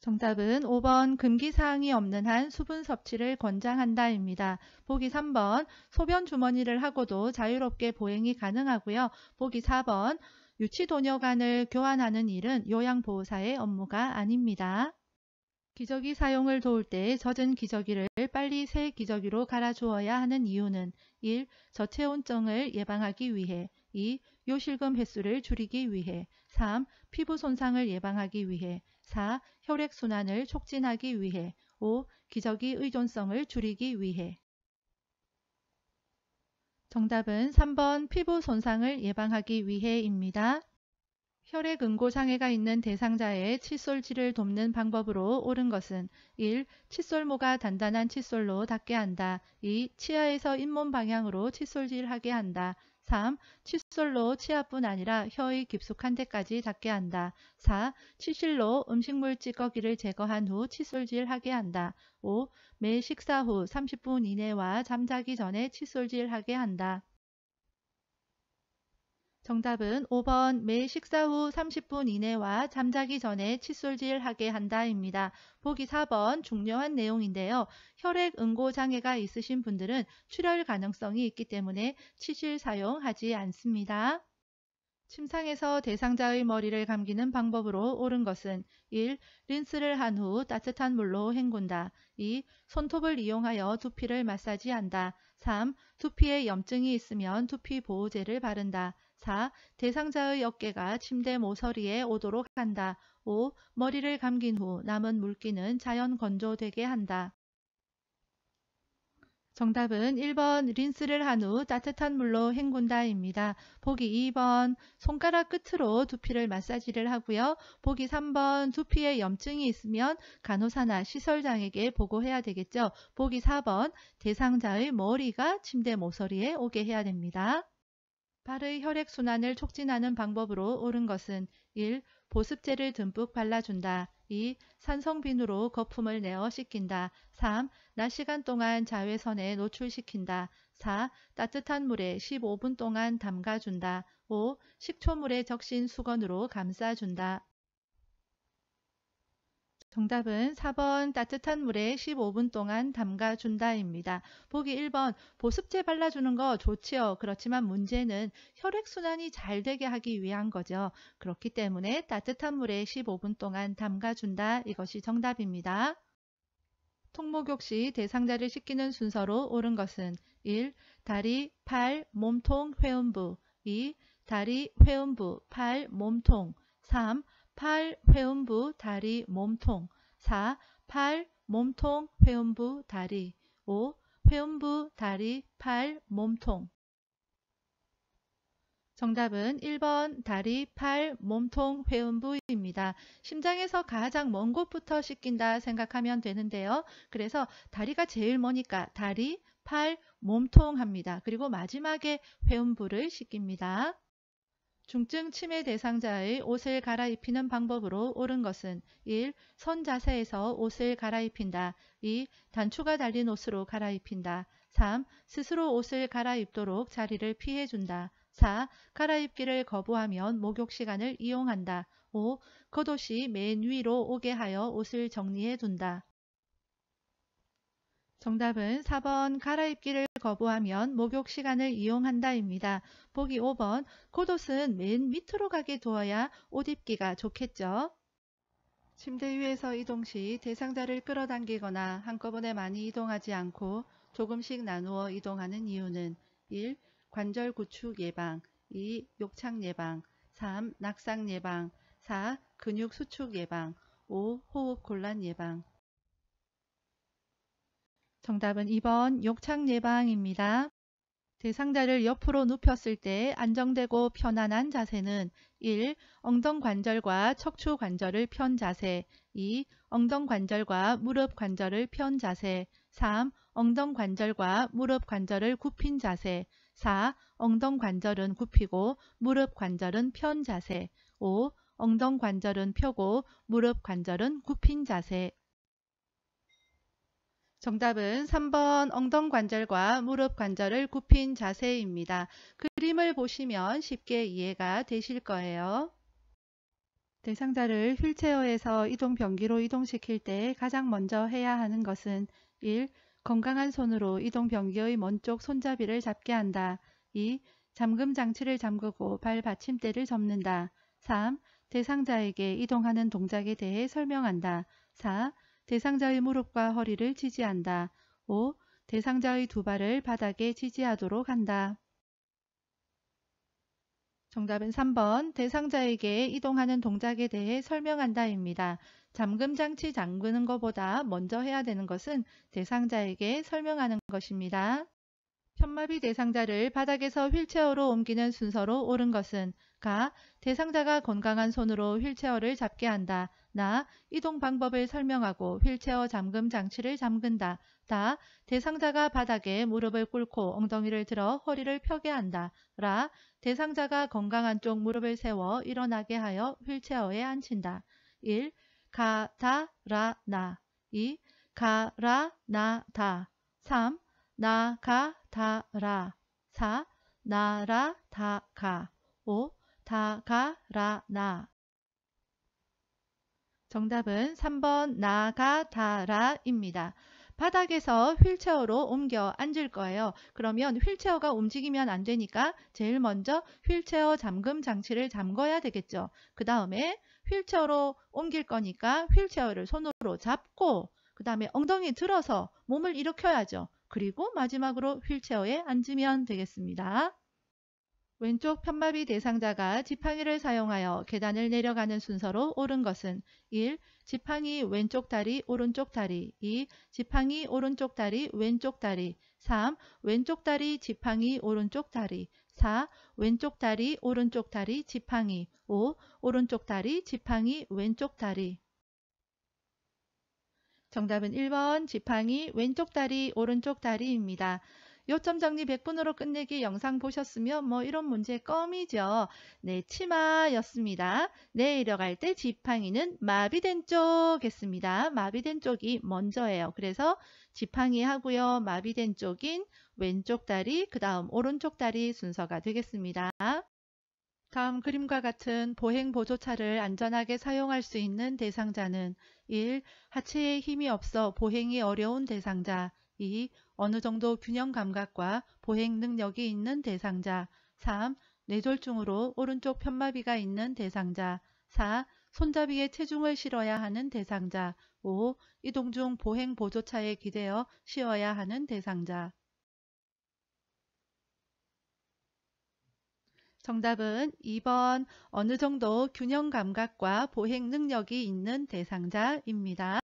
정답은 5번 금기사항이 없는 한 수분 섭취를 권장한다 입니다. 보기 3번 소변 주머니를 하고도 자유롭게 보행이 가능하고요. 보기 4번 유치도뇨관을 교환하는 일은 요양보호사의 업무가 아닙니다. 기저귀 사용을 도울 때 젖은 기저귀를 빨리 새 기저귀로 갈아주어야 하는 이유는 1. 저체온증을 예방하기 위해 2. 요실금 횟수를 줄이기 위해 3. 피부 손상을 예방하기 위해 4. 혈액순환을 촉진하기 위해 5. 기저귀 의존성을 줄이기 위해 정답은 3번 피부 손상을 예방하기 위해입니다. 혈액응고장애가 있는 대상자의 칫솔질을 돕는 방법으로 옳은 것은 1. 칫솔모가 단단한 칫솔로 닿게 한다. 2. 치아에서 잇몸 방향으로 칫솔질하게 한다. 3. 칫솔로 치아뿐 아니라 혀의 깊숙한 데까지 닿게 한다. 4. 치실로 음식물 찌꺼기를 제거한 후 칫솔질하게 한다. 5. 매 식사 후 30분 이내와 잠자기 전에 칫솔질하게 한다. 정답은 5번 매 식사 후 30분 이내와 잠자기 전에 칫솔질하게 한다입니다. 보기 4번 중요한 내용인데요. 혈액응고장애가 있으신 분들은 출혈 가능성이 있기 때문에 치실 사용하지 않습니다. 침상에서 대상자의 머리를 감기는 방법으로 옳은 것은 1. 린스를 한 후 따뜻한 물로 헹군다. 2. 손톱을 이용하여 두피를 마사지한다. 3. 두피에 염증이 있으면 두피 보호제를 바른다. 4. 대상자의 어깨가 침대 모서리에 오도록 한다. 5. 머리를 감긴 후 남은 물기는 자연 건조되게 한다. 정답은 1번 린스를 한 후 따뜻한 물로 헹군다입니다. 보기 2번 손가락 끝으로 두피를 마사지를 하고요. 보기 3번 두피에 염증이 있으면 간호사나 시설장에게 보고해야 되겠죠. 보기 4번 대상자의 머리가 침대 모서리에 오게 해야 됩니다. 발의 혈액순환을 촉진하는 방법으로 옳은 것은 1. 보습제를 듬뿍 발라준다. 2. 산성비누로 거품을 내어 씻긴다. 3. 낮 시간 동안 자외선에 노출시킨다. 4. 따뜻한 물에 15분 동안 담가준다. 5. 식초물에 적신 수건으로 감싸준다. 정답은 4번 따뜻한 물에 15분 동안 담가준다입니다. 보기 1번 보습제 발라주는 거 좋지요. 그렇지만 문제는 혈액순환이 잘 되게 하기 위한 거죠. 그렇기 때문에 따뜻한 물에 15분 동안 담가준다. 이것이 정답입니다. 통목욕 시 대상자를 씻기는 순서로 옳은 것은 1. 다리, 팔, 몸통, 회음부 2. 다리, 회음부, 팔, 몸통 3. 팔, 회음부, 다리, 몸통 4. 팔, 몸통, 회음부, 다리 5. 회음부, 다리, 팔, 몸통 정답은 1번 다리, 팔, 몸통, 회음 부위입니다. 심장에서 가장 먼 곳부터 씻긴다 생각하면 되는데요. 그래서 다리가 제일 머니까 다리, 팔, 몸통 합니다. 그리고 마지막에 회음부를 씻깁니다. 중증 치매 대상자의 옷을 갈아입히는 방법으로 옳은 것은 1. 선 자세에서 옷을 갈아입힌다. 2. 단추가 달린 옷으로 갈아입힌다. 3. 스스로 옷을 갈아입도록 자리를 피해준다. 4. 갈아입기를 거부하면 목욕 시간을 이용한다. 5. 겉옷이 맨 위로 오게 하여 옷을 정리해 둔다. 정답은 4번 갈아입기를 거부하면 목욕 시간을 이용한다입니다. 보기 5번 겉옷은 맨 밑으로 가게 두어야 옷 입기가 좋겠죠. 침대 위에서 이동 시 대상자를 끌어당기거나 한꺼번에 많이 이동하지 않고 조금씩 나누어 이동하는 이유는 1. 관절 구축 예방, 2. 욕창 예방, 3. 낙상 예방, 4. 근육 수축 예방, 5. 호흡 곤란 예방. 정답은 2번 욕창 예방입니다. 대상자를 옆으로 눕혔을 때 안정되고 편안한 자세는 1. 엉덩관절과 척추관절을 편 자세, 2. 엉덩관절과 무릎관절을 편 자세, 3. 엉덩관절과 무릎관절을 굽힌 자세, 4. 엉덩관절은 굽히고 무릎관절은 편 자세, 5. 엉덩관절은 펴고 무릎관절은 굽힌 자세. 정답은 3번 엉덩관절과 무릎관절을 굽힌 자세입니다. 그림을 보시면 쉽게 이해가 되실 거예요. 대상자를 휠체어에서 이동 변기로 이동시킬 때 가장 먼저 해야 하는 것은 1. 건강한 손으로 이동 변기의 먼 쪽 손잡이를 잡게 한다. 2. 잠금 장치를 잠그고 발 받침대를 접는다. 3. 대상자에게 이동하는 동작에 대해 설명한다. 4. 대상자의 무릎과 허리를 지지한다. 5. 대상자의 두 발을 바닥에 지지하도록 한다. 정답은 3번 대상자에게 이동하는 동작에 대해 설명한다입니다. 잠금 장치 잠그는 것보다 먼저 해야 되는 것은 대상자에게 설명하는 것입니다. 편마비 대상자를 바닥에서 휠체어로 옮기는 순서로 옳은 것은 가. 대상자가 건강한 손으로 휠체어를 잡게 한다. 나. 이동 방법을 설명하고 휠체어 잠금 장치를 잠근다. 다. 대상자가 바닥에 무릎을 꿇고 엉덩이를 들어 허리를 펴게 한다. 라. 대상자가 건강한 쪽 무릎을 세워 일어나게 하여 휠체어에 앉힌다. 1. 가, 다, 라, 나. 2. 가, 라, 나, 다. 3. 나, 가, 다, 라. 4. 나, 라, 다, 가. 5. 다, 가, 라, 나. 정답은 3번 나, 가, 다, 라입니다. 바닥에서 휠체어로 옮겨 앉을 거예요. 그러면 휠체어가 움직이면 안 되니까 제일 먼저 휠체어 잠금 장치를 잠궈야 되겠죠. 그 다음에 휠체어로 옮길 거니까 휠체어를 손으로 잡고 그 다음에 엉덩이 들어서 몸을 일으켜야죠. 그리고 마지막으로 휠체어에 앉으면 되겠습니다. 왼쪽 편마비 대상자가 지팡이를 사용하여 계단을 내려가는 순서로 옳은 것은 1. 지팡이 왼쪽 다리 오른쪽 다리 2. 지팡이 오른쪽 다리 왼쪽 다리 3. 왼쪽 다리 지팡이 오른쪽 다리 4. 왼쪽 다리 오른쪽 다리 지팡이 5. 오른쪽 다리 지팡이 왼쪽 다리. 정답은 1번 지팡이 왼쪽 다리 오른쪽 다리입니다. 요점 정리 100분으로 끝내기 영상 보셨으면 뭐 이런 문제 껌이죠. 네, 치마였습니다. 내려갈 때 지팡이는 마비된 쪽 했습니다. 마비된 쪽이 먼저예요. 그래서 지팡이 하고요. 마비된 쪽인 왼쪽 다리, 그 다음 오른쪽 다리 순서가 되겠습니다. 다음 그림과 같은 보행 보조차를 안전하게 사용할 수 있는 대상자는 1. 하체에 힘이 없어 보행이 어려운 대상자 2. 어느 정도 균형 감각과 보행 능력이 있는 대상자 3. 뇌졸중으로 오른쪽 편마비가 있는 대상자 4. 손잡이에 체중을 실어야 하는 대상자 5. 이동 중 보행 보조차에 기대어 쉬어야 하는 대상자. 정답은 2번 어느 정도 균형 감각과 보행 능력이 있는 대상자입니다.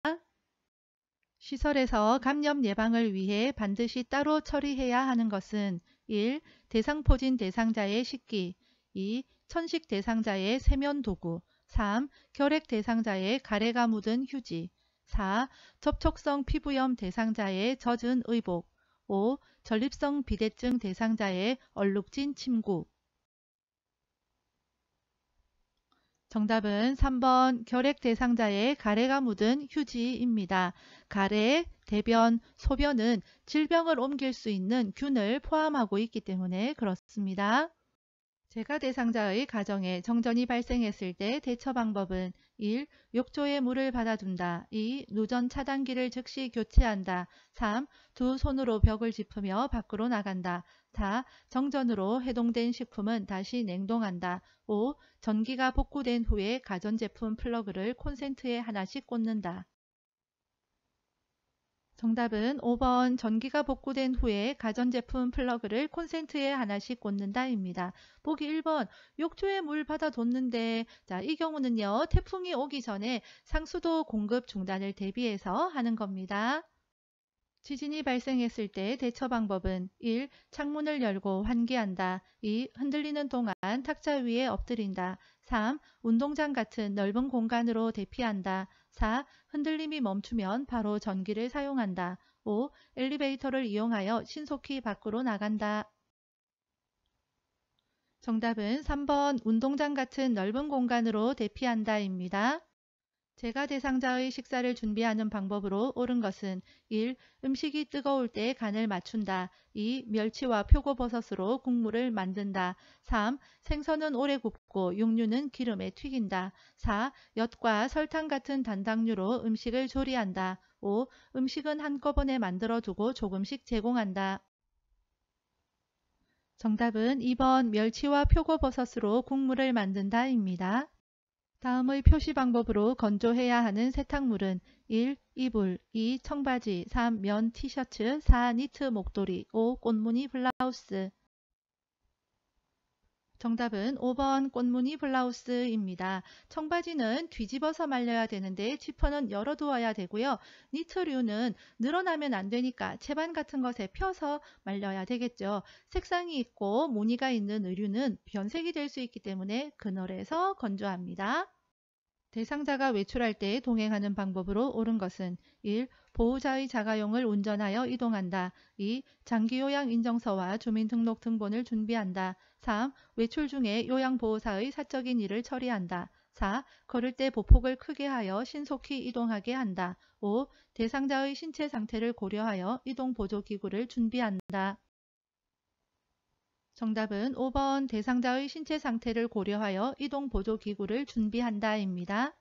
시설에서 감염 예방을 위해 반드시 따로 처리해야 하는 것은 1. 대상포진 대상자의 식기 2. 천식 대상자의 세면 도구. 3. 결핵 대상자의 가래가 묻은 휴지. 4. 접촉성 피부염 대상자의 젖은 의복. 5. 전립성 비대증 대상자의 얼룩진 침구. 정답은 3번 결핵 대상자의 가래가 묻은 휴지입니다. 가래, 대변, 소변은 질병을 옮길 수 있는 균을 포함하고 있기 때문에 그렇습니다. 재가 대상자의 가정에 정전이 발생했을 때 대처 방법은 1. 욕조에 물을 받아둔다. 2. 누전 차단기를 즉시 교체한다. 3. 두 손으로 벽을 짚으며 밖으로 나간다. 4. 정전으로 해동된 식품은 다시 냉동한다. 5. 전기가 복구된 후에 가전제품 플러그를 콘센트에 하나씩 꽂는다. 정답은 5번 전기가 복구된 후에 가전제품 플러그를 콘센트에 하나씩 꽂는다입니다. 보기 1번 욕조에 물 받아뒀는데 이 경우는요. 태풍이 오기 전에 상수도 공급 중단을 대비해서 하는 겁니다. 지진이 발생했을 때 대처 방법은 1. 창문을 열고 환기한다. 2. 흔들리는 동안 탁자 위에 엎드린다. 3. 운동장 같은 넓은 공간으로 대피한다. 4. 흔들림이 멈추면 바로 전기를 사용한다. 5. 엘리베이터를 이용하여 신속히 밖으로 나간다. 정답은 3번 운동장 같은 넓은 공간으로 대피한다입니다. 재가 대상자의 식사를 준비하는 방법으로 옳은 것은 1. 음식이 뜨거울 때 간을 맞춘다. 2. 멸치와 표고버섯으로 국물을 만든다. 3. 생선은 오래 굽고 육류는 기름에 튀긴다. 4. 엿과 설탕 같은 단당류로 음식을 조리한다. 5. 음식은 한꺼번에 만들어 두고 조금씩 제공한다. 정답은 2번 멸치와 표고버섯으로 국물을 만든다입니다. 다음의 표시 방법으로 건조해야 하는 세탁물은 1. 이불 2. 청바지 3. 면 티셔츠 4. 니트 목도리 5. 꽃무늬 블라우스. 정답은 5번 꽃무늬 블라우스입니다. 청바지는 뒤집어서 말려야 되는데 지퍼는 열어두어야 되고요. 니트류는 늘어나면 안 되니까 채반 같은 것에 펴서 말려야 되겠죠. 색상이 있고 무늬가 있는 의류는 변색이 될 수 있기 때문에 그늘에서 건조합니다. 대상자가 외출할 때 동행하는 방법으로 옳은 것은 1. 보호자의 자가용을 운전하여 이동한다. 2. 장기요양 인정서와 주민등록 등본을 준비한다. 3. 외출 중에 요양보호사의 사적인 일을 처리한다. 4. 걸을 때 보폭을 크게 하여 신속히 이동하게 한다. 5. 대상자의 신체 상태를 고려하여 이동보조기구를 준비한다. 정답은 5번 대상자의 신체 상태를 고려하여 이동보조기구를 준비한다입니다.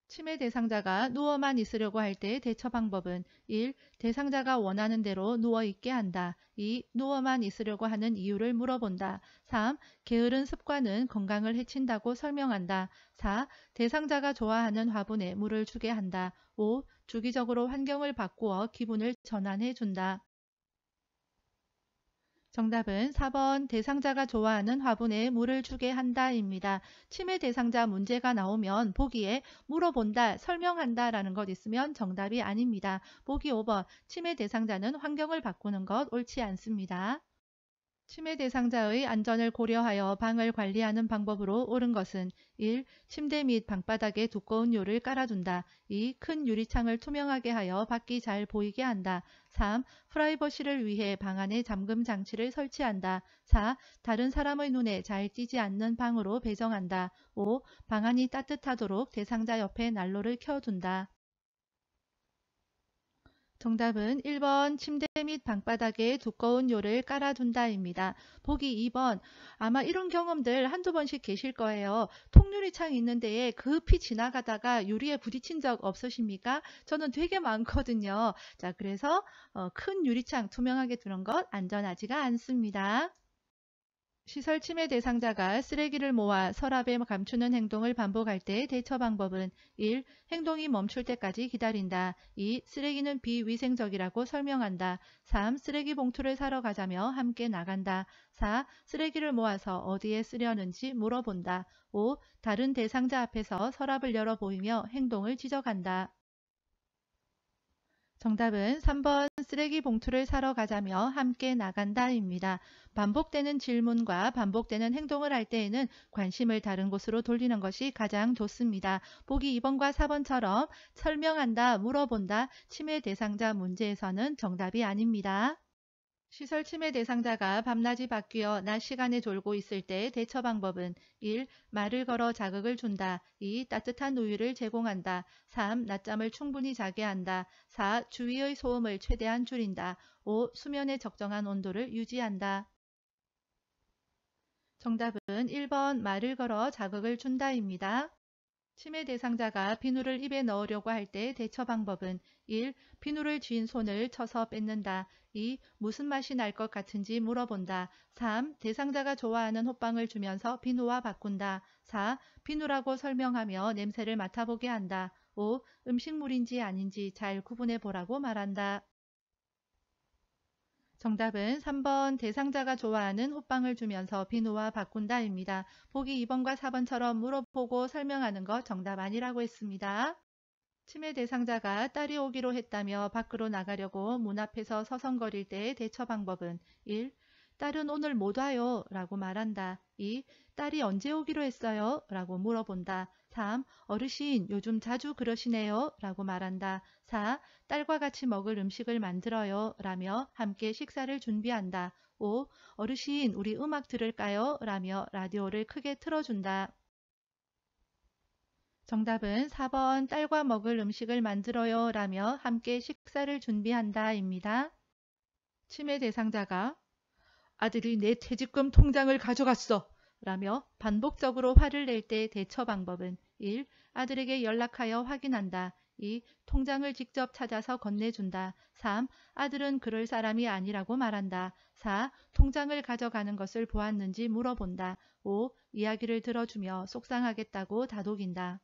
치매 대상자가 누워만 있으려고 할 때 대처 방법은 1. 대상자가 원하는 대로 누워있게 한다. 2. 누워만 있으려고 하는 이유를 물어본다. 3. 게으른 습관은 건강을 해친다고 설명한다. 4. 대상자가 좋아하는 화분에 물을 주게 한다. 5. 주기적으로 환경을 바꾸어 기분을 전환해 준다. 정답은 4번 대상자가 좋아하는 화분에 물을 주게 한다입니다. 치매 대상자 문제가 나오면 보기에 물어본다, 설명한다 라는 것 있으면 정답이 아닙니다. 보기 5번 치매 대상자는 환경을 바꾸는 것 옳지 않습니다. 치매 대상자의 안전을 고려하여 방을 관리하는 방법으로 옳은 것은 1. 침대 및 방바닥에 두꺼운 요를 깔아둔다. 2. 큰 유리창을 투명하게 하여 밖이 잘 보이게 한다. 3. 프라이버시를 위해 방 안에 잠금 장치를 설치한다. 4. 다른 사람의 눈에 잘 띄지 않는 방으로 배정한다. 5. 방 안이 따뜻하도록 대상자 옆에 난로를 켜둔다. 정답은 1번 침대 및 방바닥에 두꺼운 요를 깔아둔다입니다. 보기 2번 아마 이런 경험들 한두 번씩 계실 거예요. 통유리창이 있는 데에 급히 지나가다가 유리에 부딪힌 적 없으십니까? 저는 되게 많거든요. 자, 그래서 큰 유리창 투명하게 두는 것 안전하지가 않습니다. 시설 침해 대상자가 쓰레기를 모아 서랍에 감추는 행동을 반복할 때 대처 방법은 1. 행동이 멈출 때까지 기다린다. 2. 쓰레기는 비위생적이라고 설명한다. 3. 쓰레기 봉투를 사러 가자며 함께 나간다. 4. 쓰레기를 모아서 어디에 쓰려는지 물어본다. 5. 다른 대상자 앞에서 서랍을 열어 보이며 행동을 지적한다. 정답은 3번 쓰레기 봉투를 사러 가자며 함께 나간다입니다. 반복되는 질문과 반복되는 행동을 할 때에는 관심을 다른 곳으로 돌리는 것이 가장 좋습니다. 보기 2번과 4번처럼 설명한다, 물어본다, 침해 대상자 문제에서는 정답이 아닙니다. 시설 침해 대상자가 밤낮이 바뀌어 낮 시간에 졸고 있을 때 대처 방법은 1. 말을 걸어 자극을 준다. 2. 따뜻한 우유를 제공한다. 3. 낮잠을 충분히 자게 한다. 4. 주위의 소음을 최대한 줄인다. 5. 수면의 적정한 온도를 유지한다. 정답은 1번 말을 걸어 자극을 준다입니다. 침해 대상자가 비누를 입에 넣으려고 할 때 대처 방법은 1. 비누를 쥔 손을 쳐서 뺏는다. 2. 무슨 맛이 날 것 같은지 물어본다. 3. 대상자가 좋아하는 호빵을 주면서 비누와 바꾼다. 4. 비누라고 설명하며 냄새를 맡아보게 한다. 5. 음식물인지 아닌지 잘 구분해 보라고 말한다. 정답은 3번 대상자가 좋아하는 호빵을 주면서 비누와 바꾼다입니다. 보기 2번과 4번처럼 물어보고 설명하는 것 정답 아니라고 했습니다. 침해 대상자가 딸이 오기로 했다며 밖으로 나가려고 문 앞에서 서성거릴 때의 대처 방법은 1. 딸은 오늘 못 와요 라고 말한다. 2. 딸이 언제 오기로 했어요? 라고 물어본다. 3. 어르신 요즘 자주 그러시네요 라고 말한다. 4. 딸과 같이 먹을 음식을 만들어요 라며 함께 식사를 준비한다. 5. 어르신 우리 음악 들을까요? 라며 라디오를 크게 틀어준다. 정답은 4번 딸과 먹을 음식을 만들어요 라며 함께 식사를 준비한다 입니다. 침해 대상자가 아들이 내 퇴직금 통장을 가져갔어 라며 반복적으로 화를 낼 때 대처 방법은 1. 아들에게 연락하여 확인한다. 2. 통장을 직접 찾아서 건네준다. 3. 아들은 그럴 사람이 아니라고 말한다. 4. 통장을 가져가는 것을 보았는지 물어본다. 5. 이야기를 들어주며 속상하겠다고 다독인다.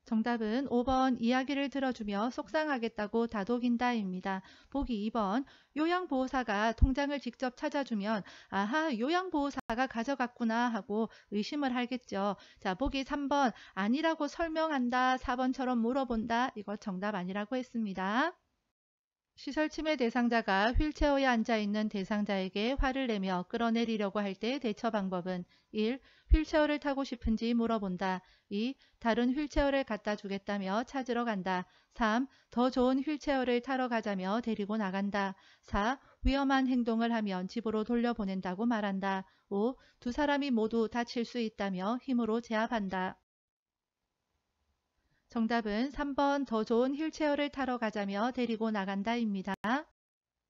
정답은 5번 이야기를 들어주며 속상하겠다고 다독인다입니다. 보기 2번 요양보호사가 통장을 직접 찾아주면 아하 요양보호사가 가져갔구나 하고 의심을 하겠죠. 자 보기 3번 아니라고 설명한다 4번처럼 물어본다 이거 정답 아니라고 했습니다. 시설 침해 대상자가 휠체어에 앉아있는 대상자에게 화를 내며 끌어내리려고 할 때 대처 방법은 1. 휠체어를 타고 싶은지 물어본다. 2. 다른 휠체어를 갖다 주겠다며 찾으러 간다. 3. 더 좋은 휠체어를 타러 가자며 데리고 나간다. 4. 위험한 행동을 하면 집으로 돌려보낸다고 말한다. 5. 두 사람이 모두 다칠 수 있다며 힘으로 제압한다. 정답은 3번 더 좋은 휠체어를 타러 가자며 데리고 나간다입니다.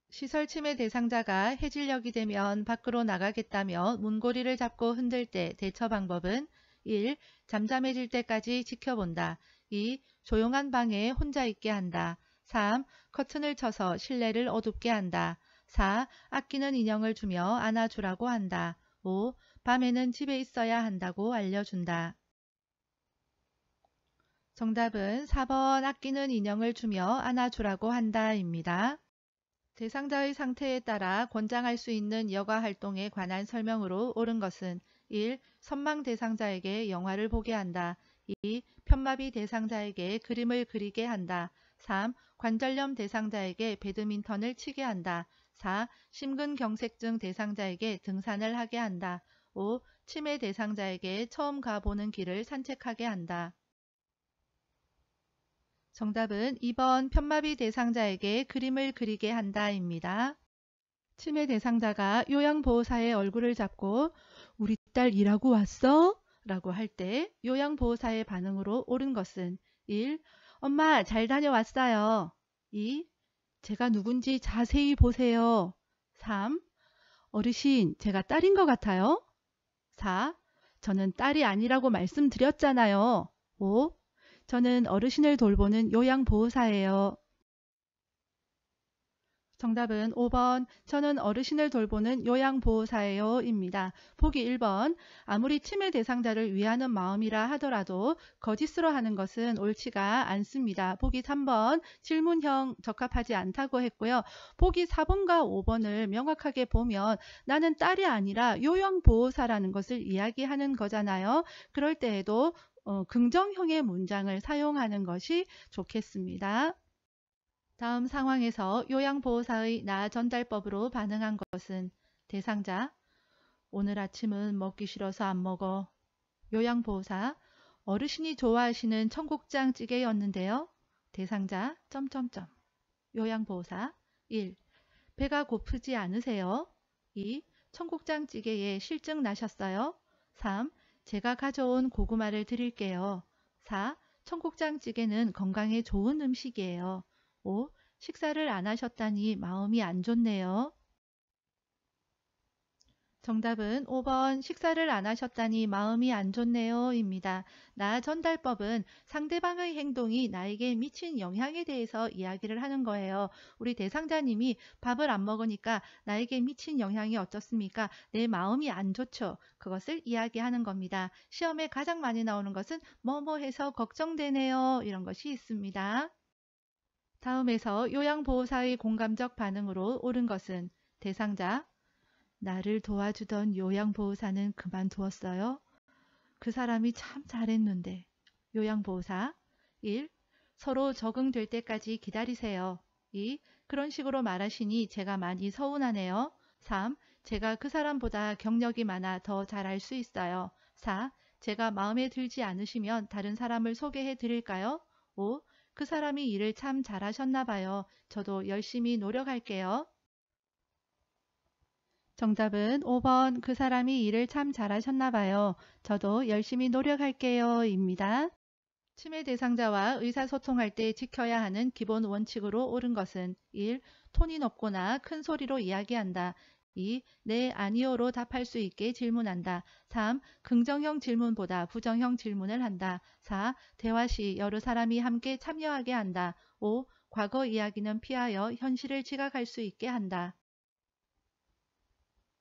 시설 침해 대상자가 해질녘이 되면 밖으로 나가겠다며 문고리를 잡고 흔들 때 대처 방법은 1. 잠잠해질 때까지 지켜본다. 2. 조용한 방에 혼자 있게 한다. 3. 커튼을 쳐서 실내를 어둡게 한다. 4. 아끼는 인형을 주며 안아주라고 한다. 5. 밤에는 집에 있어야 한다고 알려준다. 정답은 4번 아끼는 인형을 주며 안아주라고 한다입니다. 대상자의 상태에 따라 권장할 수 있는 여가 활동에 관한 설명으로 옳은 것은 1. 선망 대상자에게 영화를 보게 한다. 2. 편마비 대상자에게 그림을 그리게 한다. 3. 관절염 대상자에게 배드민턴을 치게 한다. 4. 심근경색증 대상자에게 등산을 하게 한다. 5. 치매 대상자에게 처음 가보는 길을 산책하게 한다. 정답은 2번 편마비 대상자에게 그림을 그리게 한다입니다. 치매 대상자가 요양보호사의 얼굴을 잡고 우리 딸 일하고 왔어? 라고 할 때 요양보호사의 반응으로 옳은 것은 1. 엄마 잘 다녀왔어요. 2. 제가 누군지 자세히 보세요. 3. 어르신 제가 딸인 것 같아요. 4. 저는 딸이 아니라고 말씀드렸잖아요. 5. 저는 어르신을 돌보는 요양보호사예요. 정답은 5번 저는 어르신을 돌보는 요양보호사예요 입니다. 보기 1번 아무리 치매 대상자를 위하는 마음이라 하더라도 거짓으로 하는 것은 옳지가 않습니다. 보기 3번 질문형 적합하지 않다고 했고요. 보기 4번과 5번을 명확하게 보면 나는 딸이 아니라 요양보호사라는 것을 이야기하는 거잖아요. 그럴 때에도 긍정형의 문장을 사용하는 것이 좋겠습니다. 다음 상황에서 요양보호사의 나 전달법으로 반응한 것은 대상자, 오늘 아침은 먹기 싫어서 안 먹어. 요양보호사, 어르신이 좋아하시는 청국장 찌개였는데요. 대상자, 점점점. 요양보호사, 1. 배가 고프지 않으세요? 2. 청국장 찌개에 실증 나셨어요? 3. 제가 가져온 고구마를 드릴게요. 4. 청국장 찌개는 건강에 좋은 음식이에요. 5. 식사를 안 하셨다니 마음이 안 좋네요. 정답은 5번 식사를 안 하셨다니 마음이 안 좋네요 입니다. 나 전달법은 상대방의 행동이 나에게 미친 영향에 대해서 이야기를 하는 거예요. 우리 대상자님이 밥을 안 먹으니까 나에게 미친 영향이 어떻습니까? 내 마음이 안 좋죠. 그것을 이야기하는 겁니다. 시험에 가장 많이 나오는 것은 뭐뭐 해서 걱정되네요. 이런 것이 있습니다. 다음에서 요양보호사의 공감적 반응으로 옳은 것은 대상자, 나를 도와주던 요양보호사는 그만두었어요. 그 사람이 참 잘했는데. 요양보호사 1. 서로 적응될 때까지 기다리세요. 2. 그런 식으로 말하시니 제가 많이 서운하네요. 3. 제가 그 사람보다 경력이 많아 더 잘할 수 있어요. 4. 제가 마음에 들지 않으시면 다른 사람을 소개해 드릴까요? 5. 그 사람이 일을 참 잘하셨나 봐요. 저도 열심히 노력할게요. 정답은 5번 그 사람이 일을 참 잘하셨나 봐요. 저도 열심히 노력할게요 입니다. 치매 대상자와 의사소통할 때 지켜야 하는 기본 원칙으로 옳은 것은 1. 톤이 높거나 큰 소리로 이야기한다. 2. 네, 아니요로 답할 수 있게 질문한다. 3. 긍정형 질문보다 부정형 질문을 한다. 4. 대화 시 여러 사람이 함께 참여하게 한다. 5. 과거 이야기는 피하여 현실을 지각할 수 있게 한다.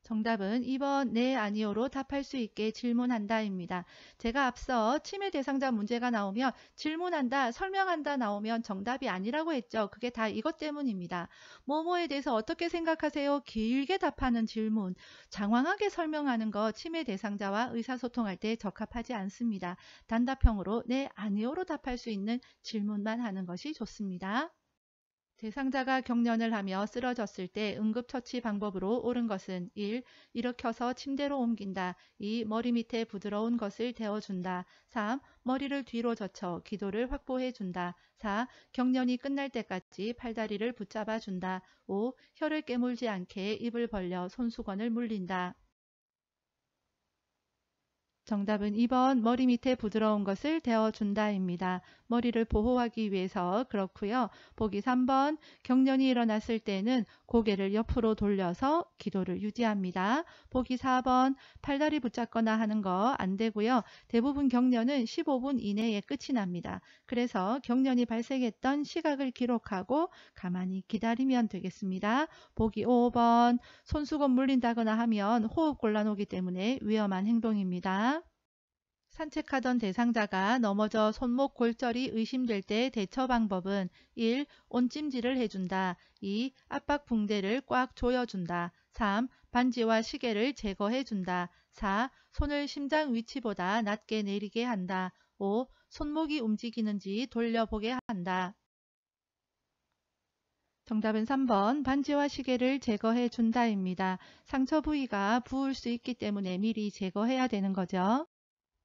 정답은 2번 네, 아니요로 답할 수 있게 질문한다 입니다. 제가 앞서 치매 대상자 문제가 나오면 질문한다, 설명한다 나오면 정답이 아니라고 했죠. 그게 다 이것 때문입니다. 뭐뭐에 대해서 어떻게 생각하세요? 길게 답하는 질문, 장황하게 설명하는 거 치매 대상자와 의사소통할 때 적합하지 않습니다. 단답형으로 네, 아니요로 답할 수 있는 질문만 하는 것이 좋습니다. 대상자가 경련을 하며 쓰러졌을 때 응급처치 방법으로 옳은 것은 1. 일으켜서 침대로 옮긴다. 2. 머리 밑에 부드러운 것을 대어준다. 3. 머리를 뒤로 젖혀 기도를 확보해준다. 4. 경련이 끝날 때까지 팔다리를 붙잡아준다. 5. 혀를 깨물지 않게 입을 벌려 손수건을 물린다. 정답은 2번 머리 밑에 부드러운 것을 대어준다입니다. 머리를 보호하기 위해서 그렇고요. 보기 3번 경련이 일어났을 때는 고개를 옆으로 돌려서 기도를 유지합니다. 보기 4번 팔다리 붙잡거나 하는 거 안 되고요. 대부분 경련은 15분 이내에 끝이 납니다. 그래서 경련이 발생했던 시각을 기록하고 가만히 기다리면 되겠습니다. 보기 5번 손수건 물린다거나 하면 호흡 곤란 오기 때문에 위험한 행동입니다. 산책하던 대상자가 넘어져 손목 골절이 의심될 때 대처 방법은 1. 온찜질을 해준다. 2. 압박 붕대를 꽉 조여준다. 3. 반지와 시계를 제거해준다. 4. 손을 심장 위치보다 낮게 내리게 한다. 5. 손목이 움직이는지 돌려보게 한다. 정답은 3번 반지와 시계를 제거해 준다입니다. 상처 부위가 부을 수 있기 때문에 미리 제거해야 되는 거죠.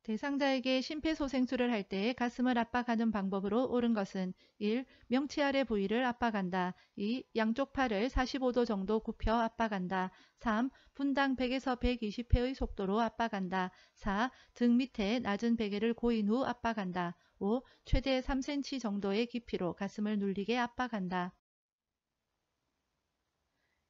대상자에게 심폐소생술을 할 때 가슴을 압박하는 방법으로 옳은 것은 1. 명치 아래 부위를 압박한다. 2. 양쪽 팔을 45도 정도 굽혀 압박한다. 3. 분당 100에서 120회의 속도로 압박한다. 4. 등 밑에 낮은 베개를 고인 후 압박한다. 5. 최대 3cm 정도의 깊이로 가슴을 눌리게 압박한다.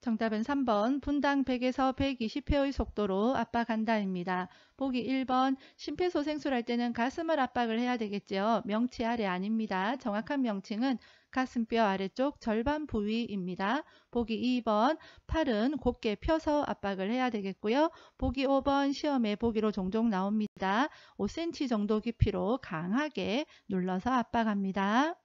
정답은 3번 분당 100에서 120회의 속도로 압박한다입니다. 보기 1번 심폐소생술할 때는 가슴을 압박을 해야 되겠죠. 명치 아래 아닙니다. 정확한 명칭은 가슴뼈 아래쪽 절반 부위입니다. 보기 2번 팔은 곧게 펴서 압박을 해야 되겠고요. 보기 5번 시험에 보기로 종종 나옵니다. 5cm 정도 깊이로 강하게 눌러서 압박합니다.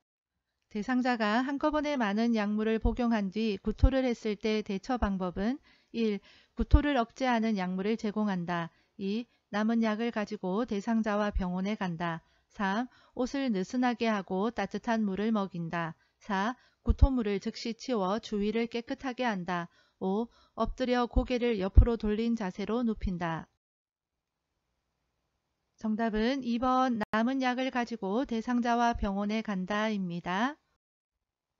대상자가 한꺼번에 많은 약물을 복용한 뒤 구토를 했을 때 대처 방법은 1. 구토를 억제하는 약물을 제공한다. 2. 남은 약을 가지고 대상자와 병원에 간다. 3. 옷을 느슨하게 하고 따뜻한 물을 먹인다. 4. 구토물을 즉시 치워 주위를 깨끗하게 한다. 5. 엎드려 고개를 옆으로 돌린 자세로 눕힌다. 정답은 2번 남은 약을 가지고 대상자와 병원에 간다입니다.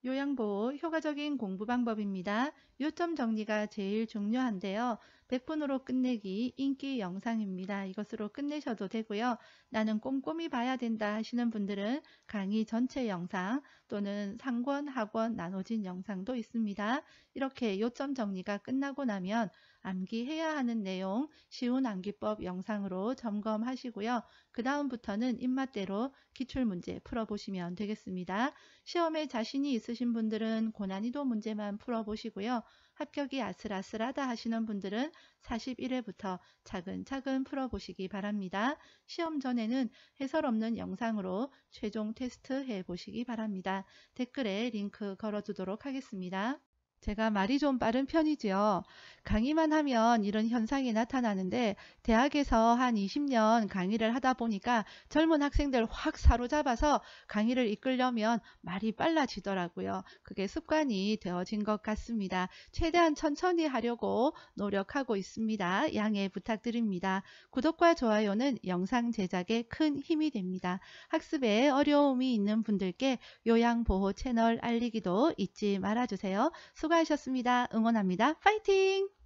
요양보호 효과적인 공부 방법입니다. 요점 정리가 제일 중요한데요. 100분으로 끝내기 인기 영상입니다. 이것으로 끝내셔도 되고요. 나는 꼼꼼히 봐야 된다 하시는 분들은 강의 전체 영상 또는 상권, 학원 나눠진 영상도 있습니다. 이렇게 요점 정리가 끝나고 나면 암기해야 하는 내용 쉬운 암기법 영상으로 점검하시고요. 그 다음부터는 입맛대로 기출문제 풀어보시면 되겠습니다. 시험에 자신이 있으신 분들은 고난이도 문제만 풀어보시고요. 합격이 아슬아슬하다 하시는 분들은 41회부터 차근차근 풀어보시기 바랍니다. 시험 전에는 해설 없는 영상으로 최종 테스트 해보시기 바랍니다. 댓글에 링크 걸어두도록 하겠습니다. 제가 말이 좀 빠른 편이지요. 강의만 하면 이런 현상이 나타나는데 대학에서 한 20년 강의를 하다 보니까 젊은 학생들 확 사로잡아서 강의를 이끌려면 말이 빨라지더라고요. 그게 습관이 되어진 것 같습니다. 최대한 천천히 하려고 노력하고 있습니다. 양해 부탁드립니다. 구독과 좋아요는 영상 제작에 큰 힘이 됩니다. 학습에 어려움이 있는 분들께 요양보호 채널 알리기도 잊지 말아주세요. 수고하셨습니다. 응원합니다. 파이팅!